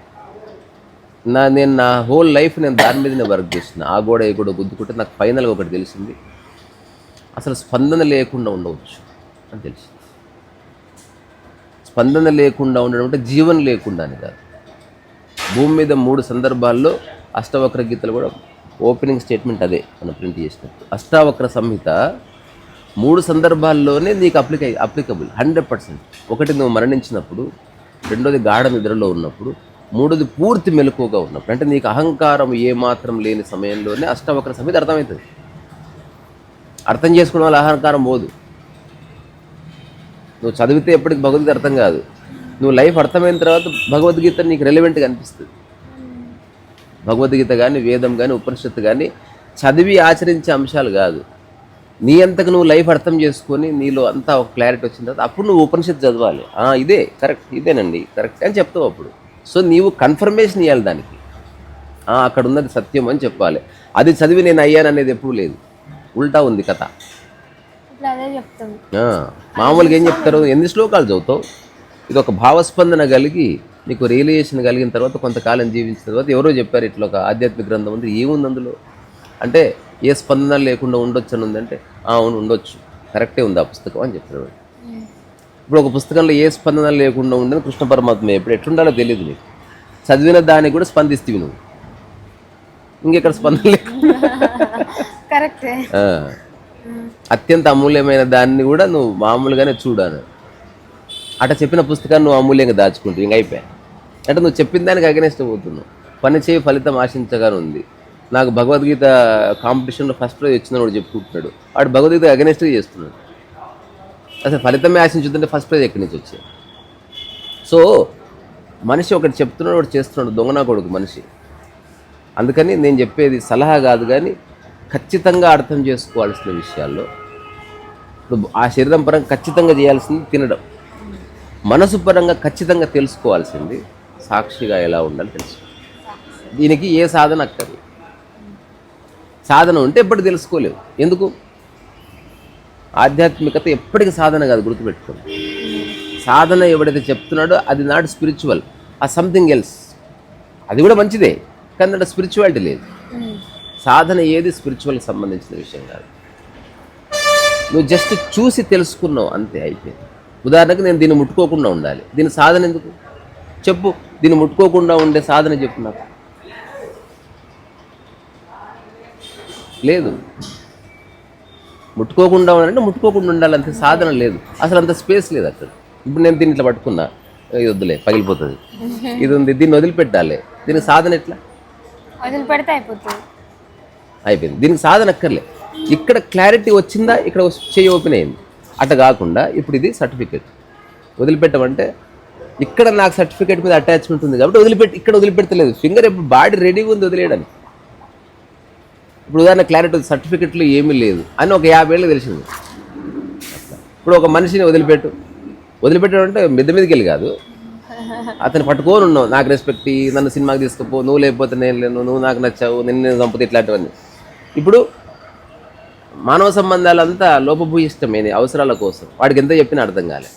నేను నా హోల్ లైఫ్ నేను దాని మీదనే వర్క్ చేసిన. ఆ గోడ ఈ గోడ గుద్దుకుంటే నాకు ఫైనల్గా ఒకటి తెలిసింది, అసలు స్పందన లేకుండా ఉండవచ్చు అని తెలిసింది. స్పందన లేకుండా ఉండడం అంటే జీవం లేకుండా అని కాదు. భూమి మీద 3 సందర్భాల్లో అష్టవక్ర గీతలు కూడా ఓపెనింగ్ స్టేట్మెంట్ అదే మనం ప్రింట్ చేసినట్టు. అష్టావక్ర సంహిత 3 సందర్భాల్లోనే నీకు అప్లికబుల్ 100%. ఒకటి నువ్వు మరణించినప్పుడు, రెండోది గాఢ నిద్రలో ఉన్నప్పుడు, మూడోది పూర్తి మెలకువగా ఉన్నప్పుడు. అంటే నీకు అహంకారం ఏమాత్రం లేని సమయంలోనే అష్టావక్ర సంహిత అర్థమవుతుంది. అర్థం చేసుకోవడం వల్ల అహంకారం పోదు. నువ్వు చదివితే ఎప్పటికి భగవద్గీత అర్థం కాదు, నువ్వు లైఫ్ అర్థమైన తర్వాత భగవద్గీత నీకు రెలవెంట్గా అనిపిస్తుంది. భగవద్గీత కానీ వేదం కానీ ఉపనిషత్తు కానీ చదివి ఆచరించే అంశాలు కాదు. నీ అంతకు నువ్వు లైఫ్ అర్థం చేసుకొని నీలో అంతా ఒక క్లారిటీ వచ్చిన తర్వాత అప్పుడు నువ్వు ఉపనిషత్తు చదవాలి. ఇదే కరెక్ట్, ఇదేనండి కరెక్ట్ అని చెప్తావు అప్పుడు. సో నీవు కన్ఫర్మేషన్ ఇవ్వాలి దానికి, అక్కడ ఉన్నది సత్యం అని చెప్పాలి. అది చదివి నేను అయ్యాను అనేది ఎప్పుడు లేదు, ఉల్టా ఉంది కథ. మామూలుగా ఏం చెప్తారు, ఎన్ని శ్లోకాలు చదువుతావు, ఇది ఒక భావస్పందన కలిగి నీకు రియలైజేషన్ కలిగిన తర్వాత కొంతకాలం జీవించిన తర్వాత ఎవరో చెప్పారు ఇట్లా ఒక ఆధ్యాత్మిక గ్రంథం ఉంది, ఏముంది అందులో అంటే ఏ స్పందన లేకుండా ఉండొచ్చు అని ఉందంటే అవును ఉండొచ్చు, కరెక్టే ఉంది ఆ పుస్తకం అని చెప్తారు. ఇప్పుడు ఒక పుస్తకంలో ఏ స్పందన లేకుండా ఉండని కృష్ణ పరమాత్మ ఎప్పుడు ఎట్లుండాలో తెలియదు నీకు. చదివిన దానికి కూడా స్పందిస్తేవి నువ్వు, ఇంకెక్కడ స్పందన లేకుండా కరెక్టే. అత్యంత అమూల్యమైన దాన్ని కూడా నువ్వు మామూలుగానే చూడాను. అట్లా చెప్పిన పుస్తకాన్ని నువ్వు అమూల్యంగా దాచుకుంటావు, ఇంక అయిపోయా. అంటే నువ్వు చెప్పిన దానికి అగెనెస్ట్ పోతున్నావు. పని చేయి ఫలితం ఆశించగానే ఉంది. నాకు భగవద్గీత కాంపిటీషన్లో ఫస్ట్ ప్రైజ్ వచ్చిందని వాడు చెప్పుకుంటున్నాడు, వాడు భగవద్గీత అగెనెస్ట్గా చేస్తున్నాడు. అసలు ఫలితమే ఆశించుతుంటే ఫస్ట్ ప్రైజ్ ఎక్కడి నుంచి వచ్చాయి? సో మనిషి ఒకటి చెప్తున్నాడు, ఒకటి చేస్తున్నాడు, దొంగనా కొడుకు మనిషి. అందుకని నేను చెప్పేది సలహా కాదు, కానీ ఖచ్చితంగా అర్థం చేసుకోవాల్సిన విషయాల్లో ఇప్పుడు ఆ శరీరం పరంగా ఖచ్చితంగా చేయాల్సింది తినడం, మనసు పరంగా ఖచ్చితంగా తెలుసుకోవాల్సింది సాక్షిగా ఎలా ఉండాలి తెలుసు. దీనికి ఏ సాధన అక్కర్లేదు. సాధన ఉంటే ఎప్పుడు తెలుసుకోలేవు. ఎందుకు? ఆధ్యాత్మికత ఎప్పటికీ సాధన కాదు, గుర్తుపెట్టుకోండి. సాధన ఎవడైతే చెప్తున్నాడో అది నాట్ స్పిరిచువల్, ఆ సంథింగ్ ఎల్స్. అది కూడా మంచిదే, కానీ దాంట్లో స్పిరిచువాలిటీ లేదు. సాధన ఏది స్పిరిచువల్కి సంబంధించిన విషయం కాదు. నువ్వు జస్ట్ చూసి తెలుసుకున్నావు అంతే, అయిపోయింది. ఉదాహరణకు నేను దీన్ని ముట్టుకోకుండా ఉండాలి, దీని సాధన ఎందుకు చెప్పు? దీన్ని ముట్టుకోకుండా ఉండే సాధన చెప్పు నాకు. లేదు, ముట్టుకోకుండా ఉండాలంటే ముట్టుకోకుండా ఉండాలి, అంతే. సాధన లేదు, అసలు అంత స్పేస్ లేదు అక్కడ. ఇప్పుడు నేను దీన్ని ఇట్లా పట్టుకున్నా, ఇది వద్దులే పగిలిపోతుంది, ఇది ఉంది, దీన్ని వదిలిపెట్టాలి. దీనికి సాధన ఎట్లా? వదిలిపెడితే అయిపోతుంది, అయిపోయింది. దీనికి సాధన అక్కర్లే. ఇక్కడ క్లారిటీ వచ్చిందా, ఇక్కడ చెయ్యి ఓపెన్ అయింది. అట్లా కాకుండా ఇప్పుడు ఇది సర్టిఫికెట్ వదిలిపెట్టమంటే ఇక్కడ నాకు సర్టిఫికేట్ మీద అటాచ్మెంట్ ఉంది కాబట్టి ఇక్కడ వదిలిపెట్టలేదు. ఫింగర్ ఎప్పుడు బాడీ రెడీగా ఉంది వదిలేయడానికి. ఇప్పుడు ఉదాహరణ క్లారిటీ సర్టిఫికెట్లు ఏమీ లేదు అని ఒక 50 ఏళ్ళు తెలిసింది. ఇప్పుడు ఒక మనిషిని వదిలిపెట్టడం అంటే మిద్ద మీదకి వెళ్ళి కాదు, అతను పట్టుకొని ఉన్నావు, నాకు రెస్పెక్ట్ ఇయ్యి, నన్ను సినిమాకి తీసుకుపో, నువ్వు లేకపోతే నేను లేను, నువ్వు నాకు నచ్చావు, నిన్ను చంపితే, ఇట్లాంటివన్నీ. ఇప్పుడు మానవ సంబంధాలంతా లోపభూయిష్టమైన అవసరాల కోసం, వాడికి ఎంత చెప్పినా అర్థం కాలే.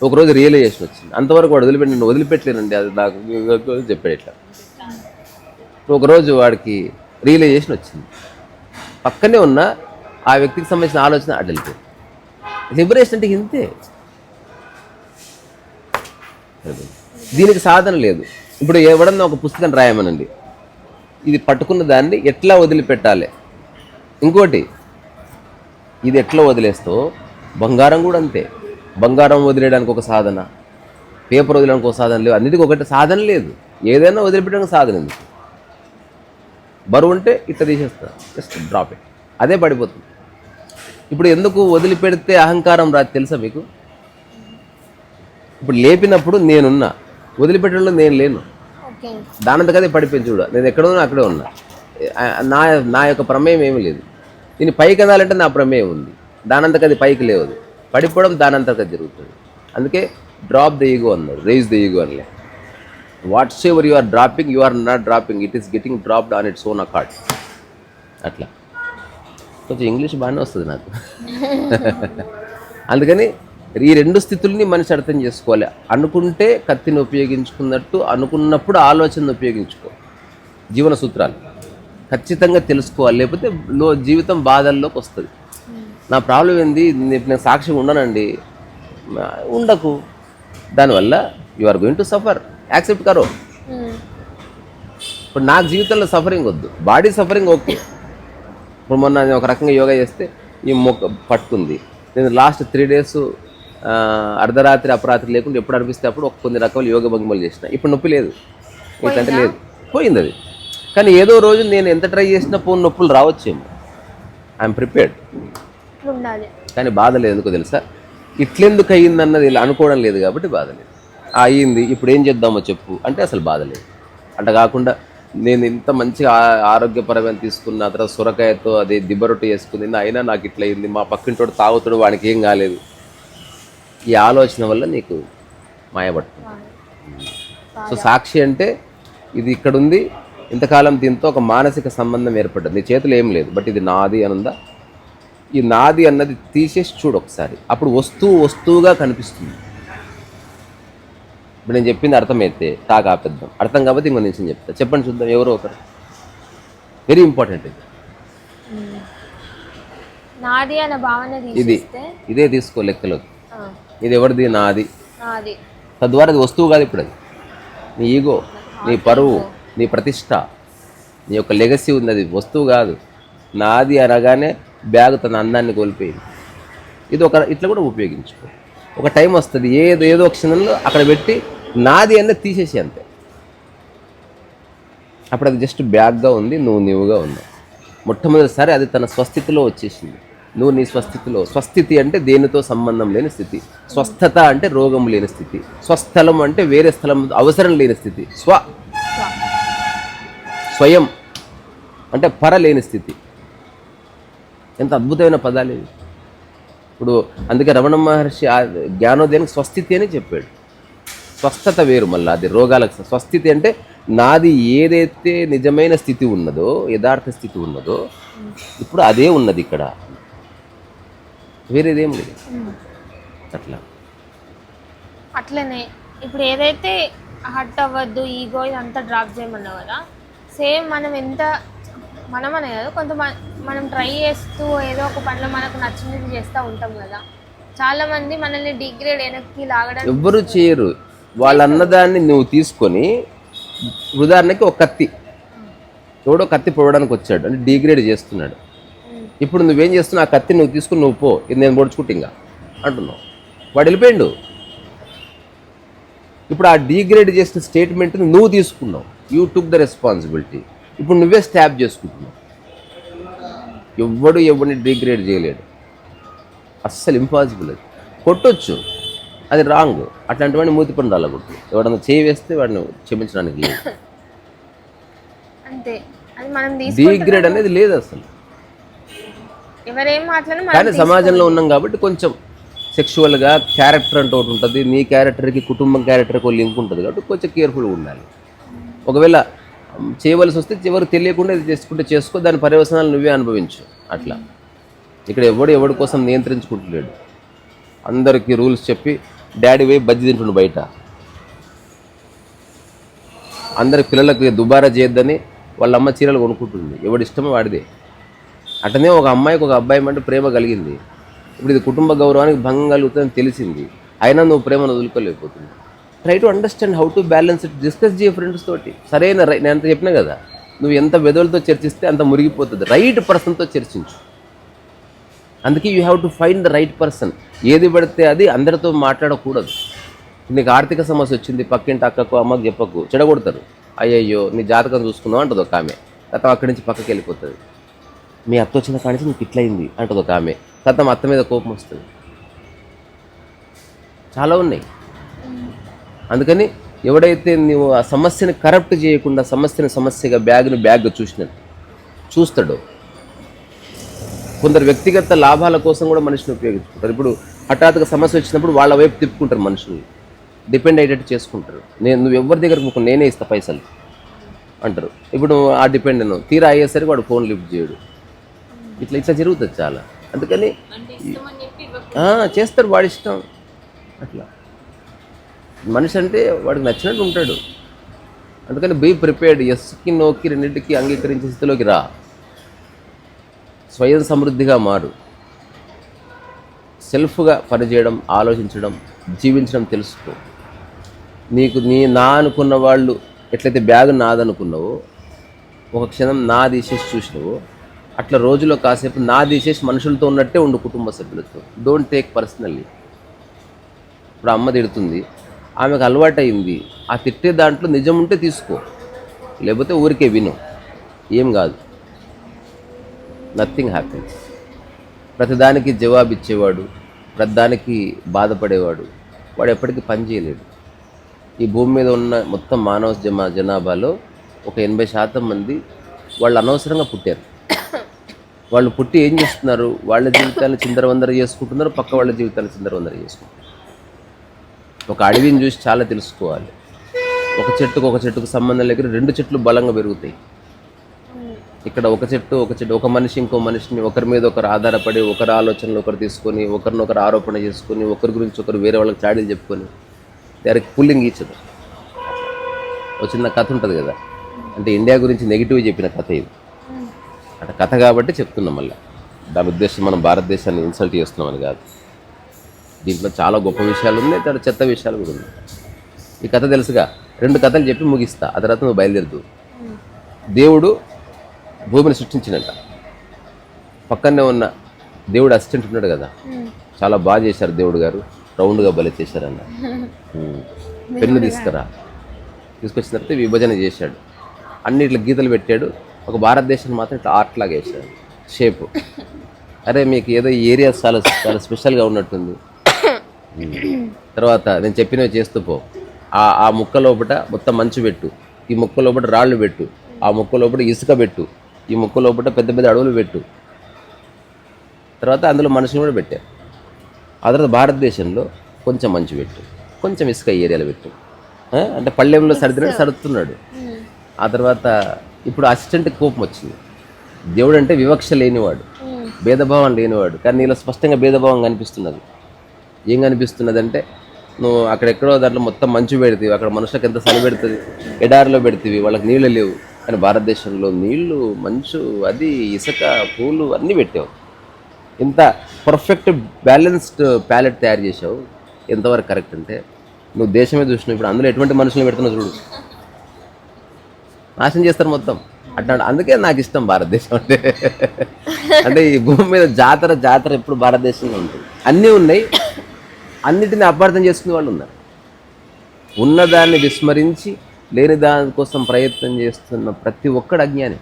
ఒకరోజు రియలైజేషన్ వచ్చింది, అంతవరకు వాడు నేను వదిలిపెట్టలేనండి, అది నాకు చెప్పాడు ఇట్లా. ఒకరోజు వాడికి రియలైజేషన్ వచ్చింది, పక్కనే ఉన్న ఆ వ్యక్తికి సంబంధించిన ఆలోచన అటు వెళ్ళిపోయింది. లిబరేషన్ అంటే ఇంతే, దీనికి సాధన లేదు. ఇప్పుడు ఎవడన్నా ఒక పుస్తకం రాయమనండి, ఇది పట్టుకున్న దాన్ని ఎట్లా వదిలిపెట్టాలి. ఇంకోటి, ఇది ఎట్లా వదిలేస్తావు, బంగారం కూడా అంతే. బంగారం వదిలేయడానికి ఒక సాధన, పేపర్ వదిలేయడానికి ఒక సాధన లేవు, అన్నిటికీ ఒకటి సాధన లేదు. ఏదైనా వదిలిపెట్టడానికి సాధన ఉంది. బరువు ఉంటే ఇట్లా తీసేస్తా, జస్ట్ డ్రాప్ ఇట్, అదే పడిపోతుంది. ఇప్పుడు ఎందుకు వదిలిపెడితే అహంకారం రాదు తెలుసా మీకు? ఇప్పుడు లేపినప్పుడు నేనున్నా, వదిలిపెట్టడంలో నేను లేను, దానంతకదే పడిపోయింది. చూడ, నేను ఎక్కడ ఉన్నా అక్కడే ఉన్నా, నా యొక్క ప్రమేయం ఏమీ లేదు. దీన్ని పైకి అనాలంటే నా ప్రమేయం ఉంది, దానంతకది పైకి లేవు. పడిపోవడం దానంతకది జరుగుతుంది. అందుకే డ్రాప్ ద ఈగో అన్నారు, రేజ్ ద ఈగో అనలే. Whatsoever you are dropping, you are not dropping, it is getting dropped on its own accord. అట్లా కొంచెం ఇంగ్లీష్ బాగానే వస్తుంది నాకు. అందుకని ఈ రెండు స్థితుల్ని మనిషి అర్థం చేసుకోవాలి. అనుకుంటే కత్తిని ఉపయోగించుకున్నట్టు, అనుకున్నప్పుడు ఆలోచనను ఉపయోగించుకో. జీవన సూత్రాలు ఖచ్చితంగా తెలుసుకోవాలి, లేకపోతే జీవితం బాధల్లోకి వస్తుంది. నా ప్రాబ్లం ఏంది, నేను సాక్షిగా ఉండనండి, ఉండకు. దానివల్ల you are going to suffer, accept కరో. ఇప్పుడు నాకు జీవితంలో సఫరింగ్ వద్దు, బాడీ సఫరింగ్ ఓకే. ఇప్పుడు మొన్న నేను ఒక రకంగా యోగా చేస్తే ఈ మొక్క పట్టుకుంది, నేను లాస్ట్ 3 days అర్ధరాత్రి అపరాత్రి లేకుండా ఎప్పుడు అనిపిస్తే అప్పుడు కొన్ని రకాల యోగ భంగిమలు చేసిన. ఇప్పుడు నొప్పి లేదు, ఏంటంటే లేదు, పోయింది అది. కానీ ఏదో రోజు నేను ఎంత ట్రై చేసినా పోని నొప్పులు రావచ్చేమో, ఐఎమ్ ప్రిపేర్డ్. కానీ బాధ లేదు, ఎందుకో తెలుసా? ఇట్లెందుకు అయ్యిందన్నది ఇలా అనుకోవడం లేదు కాబట్టి బాధ లేదు. అయ్యింది, ఇప్పుడు ఏం చేద్దామో చెప్పు అంటే అసలు బాధ లేదు. అంట కాకుండా నేను ఇంత మంచిగా ఆరోగ్యపరమైన తీసుకున్న తర్వాత సొరకాయతో అదే దిబ్బరొట్టు చేసుకుంది, అయినా నాకు ఇట్లా అయింది, మా పక్కింటోడు తాగుతాడు, వాడికి ఏం కాలేదు. ఈ ఆలోచన వల్ల నీకు మాయపడుతుంది. సో సాక్షి అంటే ఇది ఇక్కడ ఉంది, ఇంతకాలం దీంతో ఒక మానసిక సంబంధం ఏర్పడ్డది. నీ చేతిలో ఏం లేదు, బట్ ఇది నాది అని ఉందా? ఈ నాది అన్నది తీసేసి చూడు ఒకసారి, అప్పుడు వస్తువుగా కనిపిస్తుంది. ఇప్పుడు నేను చెప్పింది అర్థమైతే తాగా ఆపేద్దాం, అర్థం కాబట్టి ఇంకో నిమిషం చెప్తా. చెప్పండి చూద్దాం, ఎవరో ఒకరు. వెరీ ఇంపార్టెంట్ ఇది. నాది అనే భావన ఇదే తీసుకో లెక్కలోకి. ఇది ఎవరిది? నాది. తద్వారా అది వస్తువు కాదు. ఇప్పుడు అది నీ ఈగో, నీ పరువు, నీ ప్రతిష్ట, నీ యొక్క లెగసీ ఉంది, అది వస్తువు కాదు. నాది అనగానే బ్యాగ్ తన అందాన్ని కోల్పోయింది. ఇది ఇట్లా కూడా ఉపయోగించుకో. ఒక టైం వస్తుంది, ఏదో క్షణంలో అక్కడ పెట్టి నాది అన్నది తీసేసి అంతే. అప్పుడు అది జస్ట్ బ్యాగ్గా ఉంది, నువ్వుగా ఉన్నావు. మొట్టమొదటిసారి అది తన స్వస్థితిలో వచ్చేసింది, నువ్వు నీ స్వస్థితిలో. స్వస్థితి అంటే దేనితో సంబంధం లేని స్థితి. స్వస్థత అంటే రోగం లేని స్థితి. స్వస్థలం అంటే వేరే స్థలం అవసరం లేని స్థితి. స్వయం అంటే పర లేని స్థితి. ఎంత అద్భుతమైన పదాలు ఇవి. ఇప్పుడు అందుకే రమణ మహర్షి జ్ఞానోదయానికి స్వస్థితి అని చెప్పాడు. స్వస్థత వేరు, మళ్ళీ అది రోగాలకు. స్వస్థితి అంటే నాది ఏదైతే నిజమైన స్థితి ఉన్నదో, యథార్థ స్థితి ఉన్నదో, ఇప్పుడు అదే ఉన్నది ఇక్కడ. వేరేదేం లేదు. అట్లా అట్లనే ఇప్పుడు ఏదైతే హర్ట్ అవ్వద్దు, ఈగో ఇదంతా డ్రాప్ చేయమన్నావు కదా, సేమ్ మనం ఎంత మనమనే కదా మనం ట్రై చేస్తూ ఏదో ఒక పనిలో మనకు నచ్చినది చేస్తూ ఉంటాం కదా. చాలా మంది మనల్ని డిగ్రేడ్ వెనక్కి లాగడానికి ఎవ్వరు చేయరు. వాళ్ళు అన్నదాన్ని నువ్వు తీసుకొని, ఉదాహరణకి ఒక కత్తి, ఎవడో కత్తి పొడవడానికి వచ్చాడు అంటే డిగ్రేడ్ చేస్తున్నాడు. ఇప్పుడు నువ్వేం చేస్తున్నావు, ఆ కత్తి నువ్వు తీసుకుని నువ్వు పో, ఇది నేను పొడుచుకుంటే ఇంకా అంటున్నావు, వాడు వెళ్ళిపోయిండు. ఇప్పుడు ఆ డిగ్రేడ్ చేసిన స్టేట్మెంట్ని నువ్వు తీసుకున్నావు, యూ టుక్ ద రెస్పాన్సిబిలిటీ. ఇప్పుడు నువ్వే స్టాప్ చేసుకుంటున్నావు. ఎవడిని డిగ్రేడ్ చేయలేడు, అస్సలు ఇంపాసిబుల్. అది కొట్టొచ్చు, అది రాంగ్. అట్లాంటి వాడిని మూతి పని రాలగొట్టు. ఎవడన్నా చేయి వేస్తే వాడిని క్షమించడానికి లేదు. అంతే, అది మనం డిగ్రేడ్ అనేది లేదు అసలు. ఎవరేం మాట్లాడినా కానీ సమాజంలో ఉన్నాం కాబట్టి కొంచెం సెక్షువల్గా క్యారెక్టర్ అంటూ ఒకటి ఉంటుంది. నీ క్యారెక్టర్కి కుటుంబం క్యారెక్టర్కి ఒక లింక్ ఉంటుంది కాబట్టి కొంచెం కేర్ఫుల్గా ఉండాలి. ఒకవేళ చేయవలసి వస్తే చివరికి తెలియకుండా ఇది చేసుకుంటే చేసుకో, దాని పర్యవసనాలు నువ్వే అనుభవించు. అట్లా ఇక్కడ ఎవడి కోసం నియంత్రించుకుంటలేడు. అందరికీ రూల్స్ చెప్పి డాడీ పోయి బజ్జి తింటుండు బయట, అందరి పిల్లలకి దుబారా చేయొద్దని వాళ్ళ అమ్మ చీరలు కొనుక్కుంటుంది. ఎవడి ఇష్టమో వాడిదే. అటనే ఒక అమ్మాయికి ఒక అబ్బాయి అంటే ప్రేమ కలిగింది. ఇప్పుడు ఇది కుటుంబ గౌరవానికి భంగం కలుగుతుందని తెలిసింది, అయినా నువ్వు ప్రేమను వదులుకోలేకపోతుంది. Try to understand how to balance it. Discuss చేయ ఫ్రెండ్స్ తోటి. సరైన నేను అంత చెప్పినా కదా, నువ్వు ఎంత వెదవులతో చర్చిస్తే అంత మురిగిపోతుంది. రైట్ పర్సన్తో చర్చించు. అందుకే you have to find the right person. ఏది పడితే అది అందరితో మాట్లాడకూడదు. నీకు ఆర్థిక సమస్య వచ్చింది, పక్కింటి అక్కకు అమ్మకు చెప్పకు, చెడగొడతారు. అయ్యయ్యో నీ జాతకం చూసుకుందాం అంటుంది ఒక ఆమె, కథ అక్కడి నుంచి పక్కకి వెళ్ళిపోతుంది. మీ అత్త వచ్చిన కాడి నుంచి నీకు ఇట్లయింది అంటుంది ఒక ఆమె, కథ అత్త మీద కోపం వస్తుంది. చాలా ఉన్నాయి. అందుకని ఎవడైతే నువ్వు ఆ సమస్యని కరప్ట్ చేయకుండా సమస్యని సమస్యగా బ్యాగ్ని బ్యాగ్గా చూస్తాడో, కొందరు వ్యక్తిగత లాభాల కోసం కూడా మనిషిని ఉపయోగించుకుంటారు. ఇప్పుడు హఠాత్తుగా సమస్య వచ్చినప్పుడు వాళ్ళ వైపు తిప్పుకుంటారు, మనుషుల్ని డిపెండ్ అయ్యేటట్టు చేసుకుంటారు. నువ్వు ఎవరి దగ్గరకు నేనే ఇస్తా పైసలు అంటారు. ఇప్పుడు ఆ డిపెండ్ తీరా అయ్యేసరికి వాడు ఫోన్ లిఫ్ట్ చేయడు. ఇట్లా జరుగుతుంది చాలా. అందుకని చేస్తారు వాడి ఇష్టం. అట్లా మనిషి అంటే వాడికి నచ్చినట్టు ఉంటాడు. అందుకని బీ ప్రిపేర్డ్. ఎస్కి నోకి రెండింటికి అంగీకరించే స్థితిలోకి రా. స్వయం సమృద్ధిగా మారు. సెల్ఫ్గా పనిచేయడం, ఆలోచించడం, జీవించడం తెలుసుకో. నీకు నా అనుకున్న వాళ్ళు ఎట్లయితే బ్యాగ్ నాదనుకున్నావో, ఒక క్షణం నా తీసేసి చూసినావో, అట్లా రోజులో కాసేపు నా తీసేసి మనుషులతో ఉన్నట్టే ఉండు, కుటుంబ సభ్యులతో. Don't take personally. ఇప్పుడు అమ్మ తిడుతుంది, ఆమెకు అలవాటు అయింది. ఆ తిట్టే దాంట్లో నిజం ఉంటే తీసుకో, లేకపోతే ఊరికే విను, ఏం కాదు. Nothing happens. ప్రతిదానికి జవాబిచ్చేవాడు, ప్రతిదానికి బాధపడేవాడు, వాడు ఎప్పటికీ పని చేయలేడు. ఈ భూమి మీద ఉన్న మొత్తం మానవ జనాభాలో ఒక 80% మంది వాళ్ళు అనవసరంగా పుట్టారు. వాళ్ళు పుట్టి ఏం చేస్తున్నారు, వాళ్ళ జీవితాన్ని చిందరవందర చేసుకుంటున్నారు, పక్క వాళ్ళ జీవితాన్ని చిందరవందర చేసుకుంటున్నారు. ఒక అడవిని చూసి చాలా తెలుసుకోవాలి. ఒక చెట్టుకు సంబంధం లేకుండా 2 చెట్లు బలంగా పెరుగుతాయి. ఇక్కడ ఒక చెట్టు ఒక మనిషి ఇంకో మనిషిని ఒకరి మీద ఒకరు ఆధారపడి, ఒకరి ఆలోచనలు ఒకరు తీసుకొని, ఒకరినొకరు ఆరోపణ చేసుకొని, ఒకరి గురించి ఒకరు వేరే వాళ్ళకి చాడీలు చెప్పుకొని, దానికి పుల్లింగ్ ఇచ్చదు. ఒక చిన్న కథ ఉంటుంది కదా, అంటే ఇండియా గురించి నెగిటివ్ చెప్పిన కథ ఇది. అంటే కథ కాబట్టి చెప్తున్నాం. మళ్ళీ దాని ఉద్దేశం మనం భారతదేశాన్ని ఇన్సల్ట్ చేస్తున్నామని కాదు. దీంట్లో చాలా గొప్ప విషయాలు ఉన్నాయి, చాలా చెత్త విషయాలు కూడా ఉన్నాయి. ఈ కథ తెలుసుగా, 2 కథలు చెప్పి ముగిస్తా, ఆ తర్వాత నువ్వు బయలుదేరుతూ. దేవుడు భూమిని సృష్టించినట్ట, పక్కనే ఉన్న దేవుడు అసిస్టెంట్ ఉన్నాడు కదా, చాలా బాగా చేశారు దేవుడు గారు, రౌండ్గా బలి చేశారన్న. పెన్ను తీసుకొచ్చిన తర్వాత విభజన చేశాడు, అన్నిట్లో గీతలు పెట్టాడు. ఒక భారతదేశాన్ని మాత్రం ఇట్లా ఆర్ట్ లాగా వేశాడు, షేపు. అరే మీకు ఏదో ఏరియా చాలా చాలా స్పెషల్గా ఉన్నట్టుంది. తర్వాత నేను చెప్పినవి చేస్తూ పో. ఆ ముక్క లోపల మొత్తం మంచు పెట్టు, ఈ ముక్క లోపల రాళ్ళు పెట్టు, ఆ ముక్క లోపల ఇసుక పెట్టు, ఈ ముక్క లోపల పెద్ద పెద్ద అడవులు పెట్టు. తర్వాత అందులో మనుషులు కూడా పెట్టారు. ఆ తర్వాత భారతదేశంలో కొంచెం మంచు పెట్టు, కొంచెం ఇసుక ఏరియాలో పెట్టు. అంటే పళ్ళెంలో సర్దినట్టు సరుతున్నాడు. ఆ తర్వాత ఇప్పుడు అసిస్టెంట్కి కోపం వచ్చింది. దేవుడు అంటే వివక్ష లేనివాడు, భేదభావం లేనివాడు. కానీ నీలో స్పష్టంగా భేదభావం కనిపిస్తున్నది. ఏం కనిపిస్తున్నది అంటే నువ్వు అక్కడెక్కడో దాంట్లో మొత్తం మంచు పెడతావు, అక్కడ మనుషులకు ఎంత చలి పెడుతుంది, ఎడారిలో పెడతావి, వాళ్ళకి నీళ్ళు లేవు. కానీ భారతదేశంలో నీళ్లు, మంచు, అది ఇసుక, పూలు అన్నీ పెట్టావు. ఇంత పర్ఫెక్ట్ బ్యాలెన్స్డ్ ప్యాలెట్ తయారు చేసావు. ఎంతవరకు కరెక్ట్ అంటే నువ్వు దేశమే చూసినావు. ఇప్పుడు అందులో ఎటువంటి మనుషులు పెడుతున్నావు చూడు, నాశనం చేస్తారు మొత్తం అట్లా. అందుకే నాకు ఇష్టం భారతదేశం అంటే. అంటే ఈ భూమి మీద జాతర ఎప్పుడు భారతదేశంలో ఉంటుంది. అన్నీ ఉన్నాయి, అన్నిటిని అపార్థం చేసుకునే వాళ్ళు ఉన్నారు. ఉన్నదాన్ని విస్మరించి లేని దానికోసం ప్రయత్నం చేస్తున్న ప్రతి ఒక్కడు అజ్ఞాని.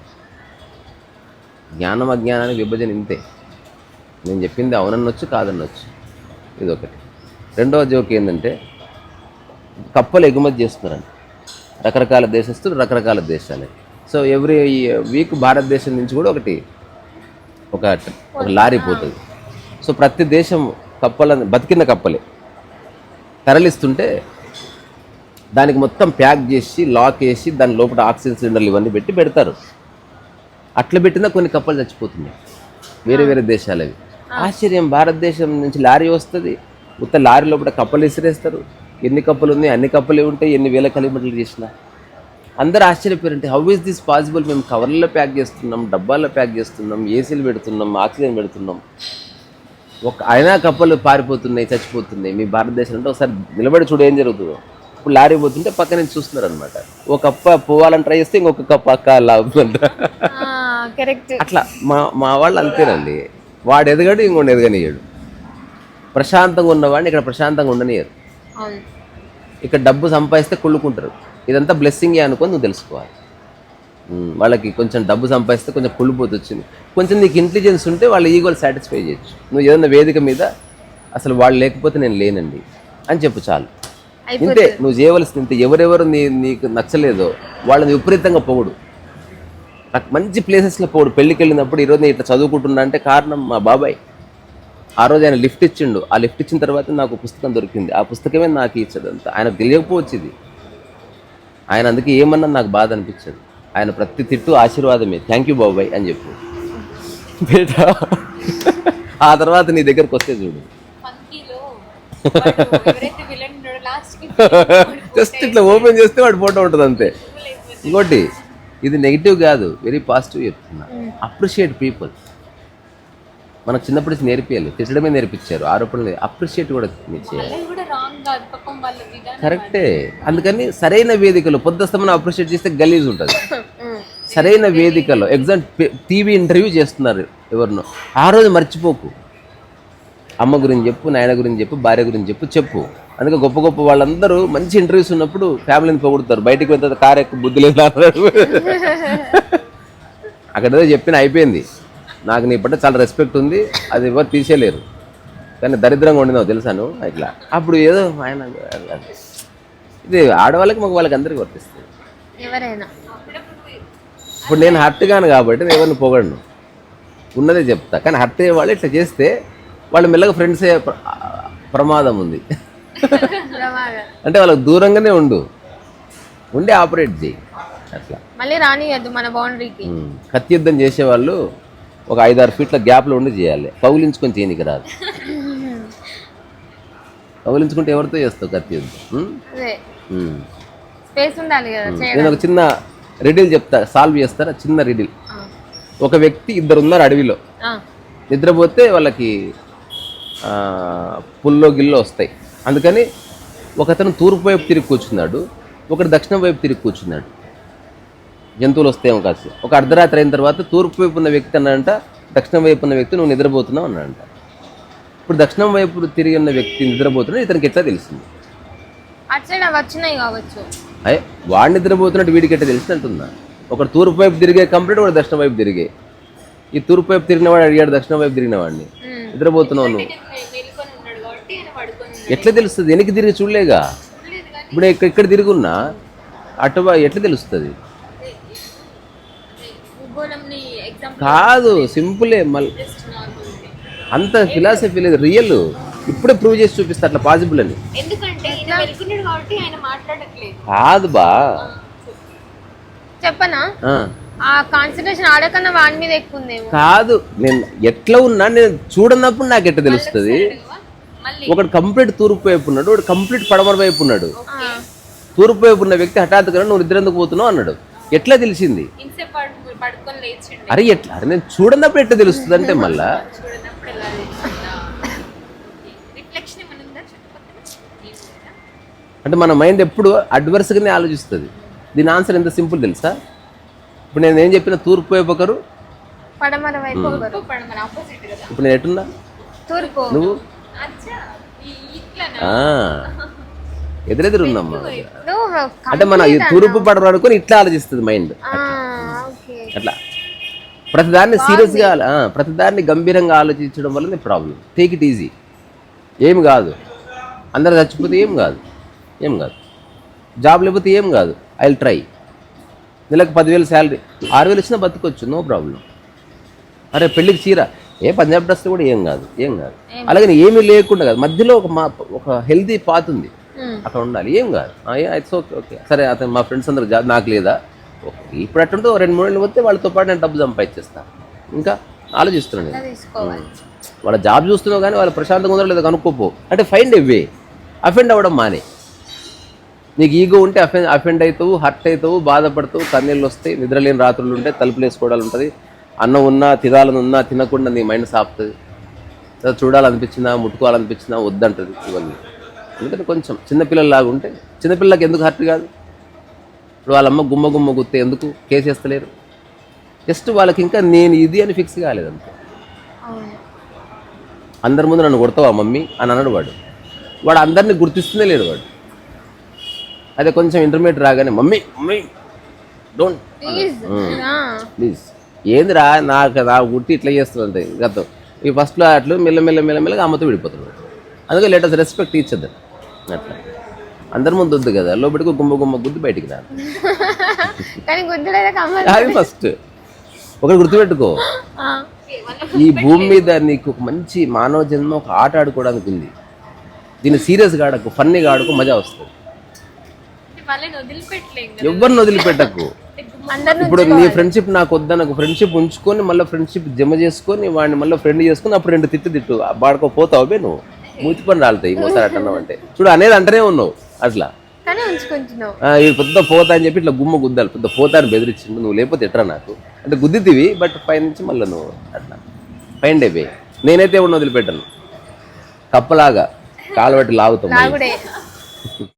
జ్ఞానం అజ్ఞానానికి విభజన ఇంతే. నేను చెప్పింది అవునన్నొచ్చు, కాదన్నొచ్చు. ఇదొకటి. రెండవ జోక్ ఏంటంటే కప్పలు ఎగుమతి చేస్తున్నారండి రకరకాల దేశస్తులు, రకరకాల దేశాలే. సో ఎవ్రీ వీక్ భారతదేశం నుంచి కూడా ఒక లారీ పోతుంది. సో ప్రతి దేశం కప్పలని, బతికిన కప్పలే తరలిస్తుంటే దానికి మొత్తం ప్యాక్ చేసి లాక్ వేసి దాని లోపల ఆక్సిజన్ సిలిండర్లు ఇవన్నీ పెడతారు. అట్లా పెట్టినా కొన్ని కప్పలు చచ్చిపోతున్నాయి, వేరే దేశాలవి. ఆశ్చర్యం, భారతదేశం నుంచి లారీ వస్తుంది, ఉత్త లారీ లోపల కప్పలు విసిరేస్తారు. ఎన్ని కప్పలు ఉన్నాయి, అన్ని కప్పలు ఉంటాయి, ఎన్ని వేల కిలోమీటర్లు చేసినా. అందరూ ఆశ్చర్యపోయారంటే హౌ ఈస్ దిస్ పాసిబుల్? మేము కవర్లలో ప్యాక్ చేస్తున్నాం, డబ్బాల్లో ప్యాక్ చేస్తున్నాం, ఏసీలు పెడుతున్నాం, ఆక్సిజన్ పెడుతున్నాం, అయినా కప్పలు పారిపోతున్నాయి, చచ్చిపోతున్నాయి. మీ భారతదేశం అంటే ఒకసారి నిలబడి చూడు ఏం జరుగుతుందో. ఇప్పుడు లారీ పోతుంటే పక్క నుంచి చూస్తున్నారు అనమాట. ఒక కప్ప పోవాలని ట్రై చేస్తే ఇంకొక కప్ప అక్క లాగుతుంట. అట్లా మా వాళ్ళు అంతేనండి. వాడు ఎదగడు, ఇంకొండు ఎదగనియడు. ప్రశాంతంగా ఉన్నవాడిని ఇక్కడ ప్రశాంతంగా ఉండనియరు. ఇక్కడ డబ్బు సంపాదిస్తే కుళ్ళుకుంటారు. ఇదంతా బ్లెస్సింగే అనుకొని నువ్వు తెలుసుకోవాలి. వాళ్ళకి కొంచెం డబ్బు సంపాదిస్తే కొంచెం కుళ్ళిపోతు వచ్చింది. కొంచెం నీకు ఇంటెలిజెన్స్ ఉంటే వాళ్ళ ఈగోలు సాటిస్ఫై చేయొచ్చు. నువ్వు ఏదైనా వేదిక మీద అసలు వాళ్ళు లేకపోతే నేను లేనండి అని చెప్పు, చాలు. ఇంతే నువ్వు చేయవలసింది. ఇంతే. ఎవరెవరు నీకు నచ్చలేదో వాళ్ళని విపరీతంగా పొగుడు. నాకు మంచి ప్లేసెస్లో పొగుడు. పెళ్ళికి వెళ్ళినప్పుడు ఈరోజు నేను ఇట్లా చదువుకుంటున్నా అంటే కారణం మా బాబాయ్. ఆ రోజు ఆయన లిఫ్ట్ ఇచ్చిండు. ఆ లిఫ్ట్ ఇచ్చిన తర్వాత నాకు పుస్తకం దొరికింది. ఆ పుస్తకమే నాకు ఇచ్చేదంతా. ఆయనకు తెలియకపోవచ్చు ఇది. ఆయన అందుకే ఏమన్నా నాకు బాధ అనిపించదు. ఆయన ప్రతి తిట్టు ఆశీర్వాదమే. థ్యాంక్ యూ బాబాయ్ అని చెప్పు బేటా. ఆ తర్వాత నీ దగ్గరకు వస్తే చూడు, జస్ట్ ఇట్లా ఓపెన్ చేస్తే వాడి ఫోటో ఉంటుంది అంతే. ఇంకోటి, ఇది నెగిటివ్ కాదు, వెరీ పాజిటివ్ చెప్తున్నా. Appreciate people. మనకు చిన్నప్పటి నుంచి నేర్పియాలి, తిట్టడమే నేర్పించారు, ఆరోపణలు. అప్రిషియేట్ కూడా చేయాలి, కరెక్టే. అందుకని సరైన వేదికలో పొద్దుస్తమని అప్రిషియేట్ చేస్తే గలీజ్ ఉంటుంది. సరైన వేదికలో ఎగ్జామ్ టీవీ ఇంటర్వ్యూ చేస్తున్నారు ఎవరినో, ఆ రోజు మర్చిపోకు. అమ్మ గురించి చెప్పు, నాయన గురించి చెప్పు, భార్య గురించి చెప్పు. అందుకే గొప్ప గొప్ప వాళ్ళందరూ మంచి ఇంటర్వ్యూస్ ఉన్నప్పుడు ఫ్యామిలీని పొగుడుతారు. బయటికి వెళ్తే కారు ఎక్కువ బుద్ధి లేదు అన్నాడు. అక్కడ ఏదో చెప్పిన అయిపోయింది. నాకు నీ పట్ల చాలా రెస్పెక్ట్ ఉంది, అది ఎవరు తీసేయలేరు. కానీ దరిద్రంగా ఉండినావు తెలుసాను ఇట్లా. అప్పుడు ఏదో ఆయన ఇది ఆడవాళ్ళకి మగ వాళ్ళకి అందరికీ వర్తిస్తుంది. ఇప్పుడు నేను హర్ట్ గాను కాబట్టి నేను ఎవరిని పొగడను, ఉన్నదే చెప్తా. కానీ హర్ట్ అయ్యే వాళ్ళు ఇట్లా చేస్తే వాళ్ళు మెల్లగా ఫ్రెండ్స్ అయ్యే ప్రమాదం ఉంది. అంటే వాళ్ళకి దూరంగానే ఉండి ఆపరేట్ చేయి. అట్లా మళ్ళీ రానియద్దు మన బౌండరీకి. కత్తి యుద్ధం చేసేవాళ్ళు ఒక 5-6 ఫీట్ల గ్యాప్లో ఉండి చేయాలి. కౌలించుకొని చేయనికి రాదు. కౌలించుకుంటే ఎవరితో చేస్తావు కత్తి యుద్ధం? నేను ఒక చిన్న రిడిల్ చెప్తా, సాల్వ్ చేస్తారా? చిన్న రిడిల్. ఒక వ్యక్తి, ఇద్దరు ఉన్నారు అడవిలో. నిద్రపోతే వాళ్ళకి పుల్లో గిల్లో వస్తాయి. అందుకని ఒకతను తూర్పు వైపు తిరిగి కూర్చున్నాడు, ఒకడు దక్షిణం వైపు తిరిగి కూర్చున్నాడు. జంతువులు వస్తాయేమో కాదు. ఒక అర్ధరాత్రి అయిన తర్వాత తూర్పు వైపు ఉన్న వ్యక్తి అన్నాడంట, దక్షిణం వైపు ఉన్న వ్యక్తి నువ్వు నిద్రపోతున్నావు అన్నాడంట. ఇప్పుడు దక్షిణం వైపు తిరిగి ఉన్న వ్యక్తి నిద్రపోతున్నాడు, ఇతనికి ఎట్లా తెలిసింది? అయ్యే వాడు నిద్రపోతున్నట్టు వీడికి ఎట్లా తెలిసింది అంటున్నా. ఒకడు తూర్పు వైపు తిరిగే కంప్లీట్, వాడు దక్షిణం వైపు తిరిగే. ఈ తూర్పు వైపు తిరిగిన వాడు అడిగాడు దక్షిణం వైపు తిరిగిన వాడిని, నిద్రపోతున్నావు నువ్వు ఎట్లా తెలుస్తుంది? వెనక్కి తిరిగి చూడలేగా. ఇప్పుడు ఇక్కడ తిరుగున్నా అటు ఎట్లా తెలుస్తుంది? కాదు, సింపులే. మళ్ళీ అంత ఫిలాసఫీ లేదు, రియల్. ఇప్పుడే ప్రూవ్ చేసి చూపిస్తా అట్లా పాసిబుల్ అని. కాదు బా, చెప్పనా? ఆ కాన్సన్ట్రేషన్ ఆడకన్నా వాడి మీద ఎక్కువ ఉందేమో. కాదు, నేను ఎట్లా ఉన్నా నేను చూడనప్పుడు నాకు ఎట్లా తెలుస్తుంది. మళ్ళీ ఒకడు కంప్లీట్ తూర్పు వైపు ఉన్నాడు, ఒకడు కంప్లీట్ పడమర వైపు ఉన్నాడు. ఆ, తూర్పు వైపు ఉన్న వ్యక్తి హఠాత్తుగా నువ్వు నిద్ర ఎందుకు పోతున్నావు అన్నాడు. ఎట్లా తెలిసింది? ఇంతసేపు పడుకొని లేచిండు అరే ఎట్లా, అరే నేను చూడనప్పుడు ఎట్లా తెలుస్తుంది అంటే మళ్ళా చూడనప్పుడు ఎలా రిఫ్లెక్షన్ ఏమైనా ఉందా చుట్టుపక్కల ఏం లేదా? అంటే మన మైండ్ ఎప్పుడు అడ్వర్స్గానే ఆలోచిస్తుంది. దీని ఆన్సర్ ఎంత సింపుల్ తెలుసా? ఇప్పుడు నేను ఏం చెప్పిన తూర్పు వైపు ఒకరు, పడమర వైపు ఒకరు. మన ఆపోజిట్ కదా. ఇప్పుడు నేను ఎట్టున్నా, తూర్పు. నువ్వు అచ్చా ఇట్లానా? ఎదురెదురున్నామ్మా. నువ్వు అంటే మన ఈ తూర్పు పడమర అనుకొని ఇట్లా ఆలోచిస్తుంది మైండ్. ఓకే. అట్లా ప్రతిదాన్ని సీరియస్గా ప్రతిదాన్ని గంభీరంగా ఆలోచించడం వల్ల ప్రాబ్లం. టేక్ ఇట్ ఈజీ, ఏం కాదు. అందరు చచ్చిపోతే ఏం కాదు, ఏం కాదు. జాబ్ లేకపోతే ఏం కాదు, ఐ విల్ ట్రై. నెలకు 10,000 శాలరీ, 6,000 ఇచ్చినా బతుకొచ్చు, నో ప్రాబ్లం. అరే పెళ్ళికి చీర, పంజాబ్ డ్రెస్ కూడా ఏం కాదు, ఏం కాదు. అలాగే ఏమీ లేకుండా కాదు, మధ్యలో ఒక హెల్తీ పాత్ ఉంది, అక్కడ ఉండాలి, ఏం కాదు. ఇట్స్ ఓకే, ఓకే సరే. అతను మా ఫ్రెండ్స్ అందరు జాబ్, నాకు లేదా, ఓకే ఇప్పుడు అట్టుంటే 2-3 ఏళ్ళు పోతే వాళ్ళతో పాటు నేను డబ్బు సంపాదించేస్తాను. ఇంకా ఆలోచిస్తున్నాను నేను. తీసుకోవాలి. వాళ్ళ జాబ్ చూస్తున్నావు కానీ వాళ్ళు ప్రశాంతంగా ఉందో లేదో కనుక్కోపో. అంటే ఫైండ్ ఎ వే. అఫెండ్ అవ్వడం మానే. నీకు ఈగో ఉంటే అఫెండ్ అవుతావు, హర్ట్ అవుతావు, బాధపడతావు, కన్నీళ్ళు వస్తాయి, నిద్రలేని రాత్రులు ఉంటాయి, తలుపులు వేసుకోవడాలు ఉంటుంది. అన్నం ఉన్నా తినాలని ఉన్నా తినకుండా నీ మైండ్ సాపుతుంది. చూడాలనిపించినా ముట్టుకోవాలనిపించినా వద్దంటుంది ఇవన్నీ. ఎందుకంటే కొంచెం చిన్నపిల్లలాగా ఉంటే, చిన్నపిల్లలకి ఎందుకు హర్ట్ కాదు? ఇప్పుడు వాళ్ళమ్మ గుమ్మ గుత్తే ఎందుకు కేసు వేస్తలేరు? జస్ట్ వాళ్ళకి ఇంకా నేను ఇది అని ఫిక్స్ కాలేదంతే. అందరి ముందు నన్ను కొడతావా మమ్మీ అని అన్నాడు వాడు. వాడు అందరినీ గుర్తిస్తూనే లేడు వాడు. అదే కొంచెం ఇంటర్మీడియట్ రాగానే మమ్మీ మమ్మీ డోంట్ ప్లీజ్, ఏందిరా నా గుట్టి ఇట్లా చేస్తుంటే గతం. ఈ ఫస్ట్లో అట్లు మెల్లమెల్లగా అమ్మతో విడిపోతున్నాడు. అందుకే లెటర్స్ రెస్పెక్ట్ ఈచ్ అదర్. అట్లా అందరి ముందు వద్దు కదా, లోపలికి గుమ్మ గుద్ది బయటికి రాదు. అది ఫస్ట్. ఒకటి గుర్తుపెట్టుకో, ఈ భూమి మీద నీకు ఒక మంచి మానవ జన్మ ఒక ఆట ఆడుకోవడానికి ఉంది. దీన్ని సీరియస్గా ఆడకు, ఫన్నీగా ఆడుకో, మజా వస్తుంది. ఎవరిని వదిలిపెట్టకు. ఇప్పుడు నీ ఫ్రెండ్షిప్ నాకు వద్దనకు, ఫ్రెండ్షిప్ ఉంచుకొని మళ్ళీ ఫ్రెండ్షిప్ జమ చేసుకొని వాడిని మళ్ళీ ఫ్రెండ్ చేసుకొని అప్పుడు 2 తిట్టు బాడుకోపోతావే నువ్వు. మూతి పని రాలుతాయి ఇంకోసారి అట్టన్నావు అంటే. చూడు అనేది అంటనే ఉన్నావు అట్లా. ఇది పెద్ద పోతా అని చెప్పి ఇట్లా గుమ్మ గుద్దాలి, పెద్ద పోతా అని బెదిరించిండు. నువ్వు లేకపోతే ఎట్రా నాకు అంటే గుద్దితివి, బట్ పైనుంచి మళ్ళీ నువ్వు అట్లా ఫైండ్ అయిపోయి. నేనైతే ఎవరిని వదిలిపెట్టాను, కప్పలాగా కాలు బట్టి లాగుతాం.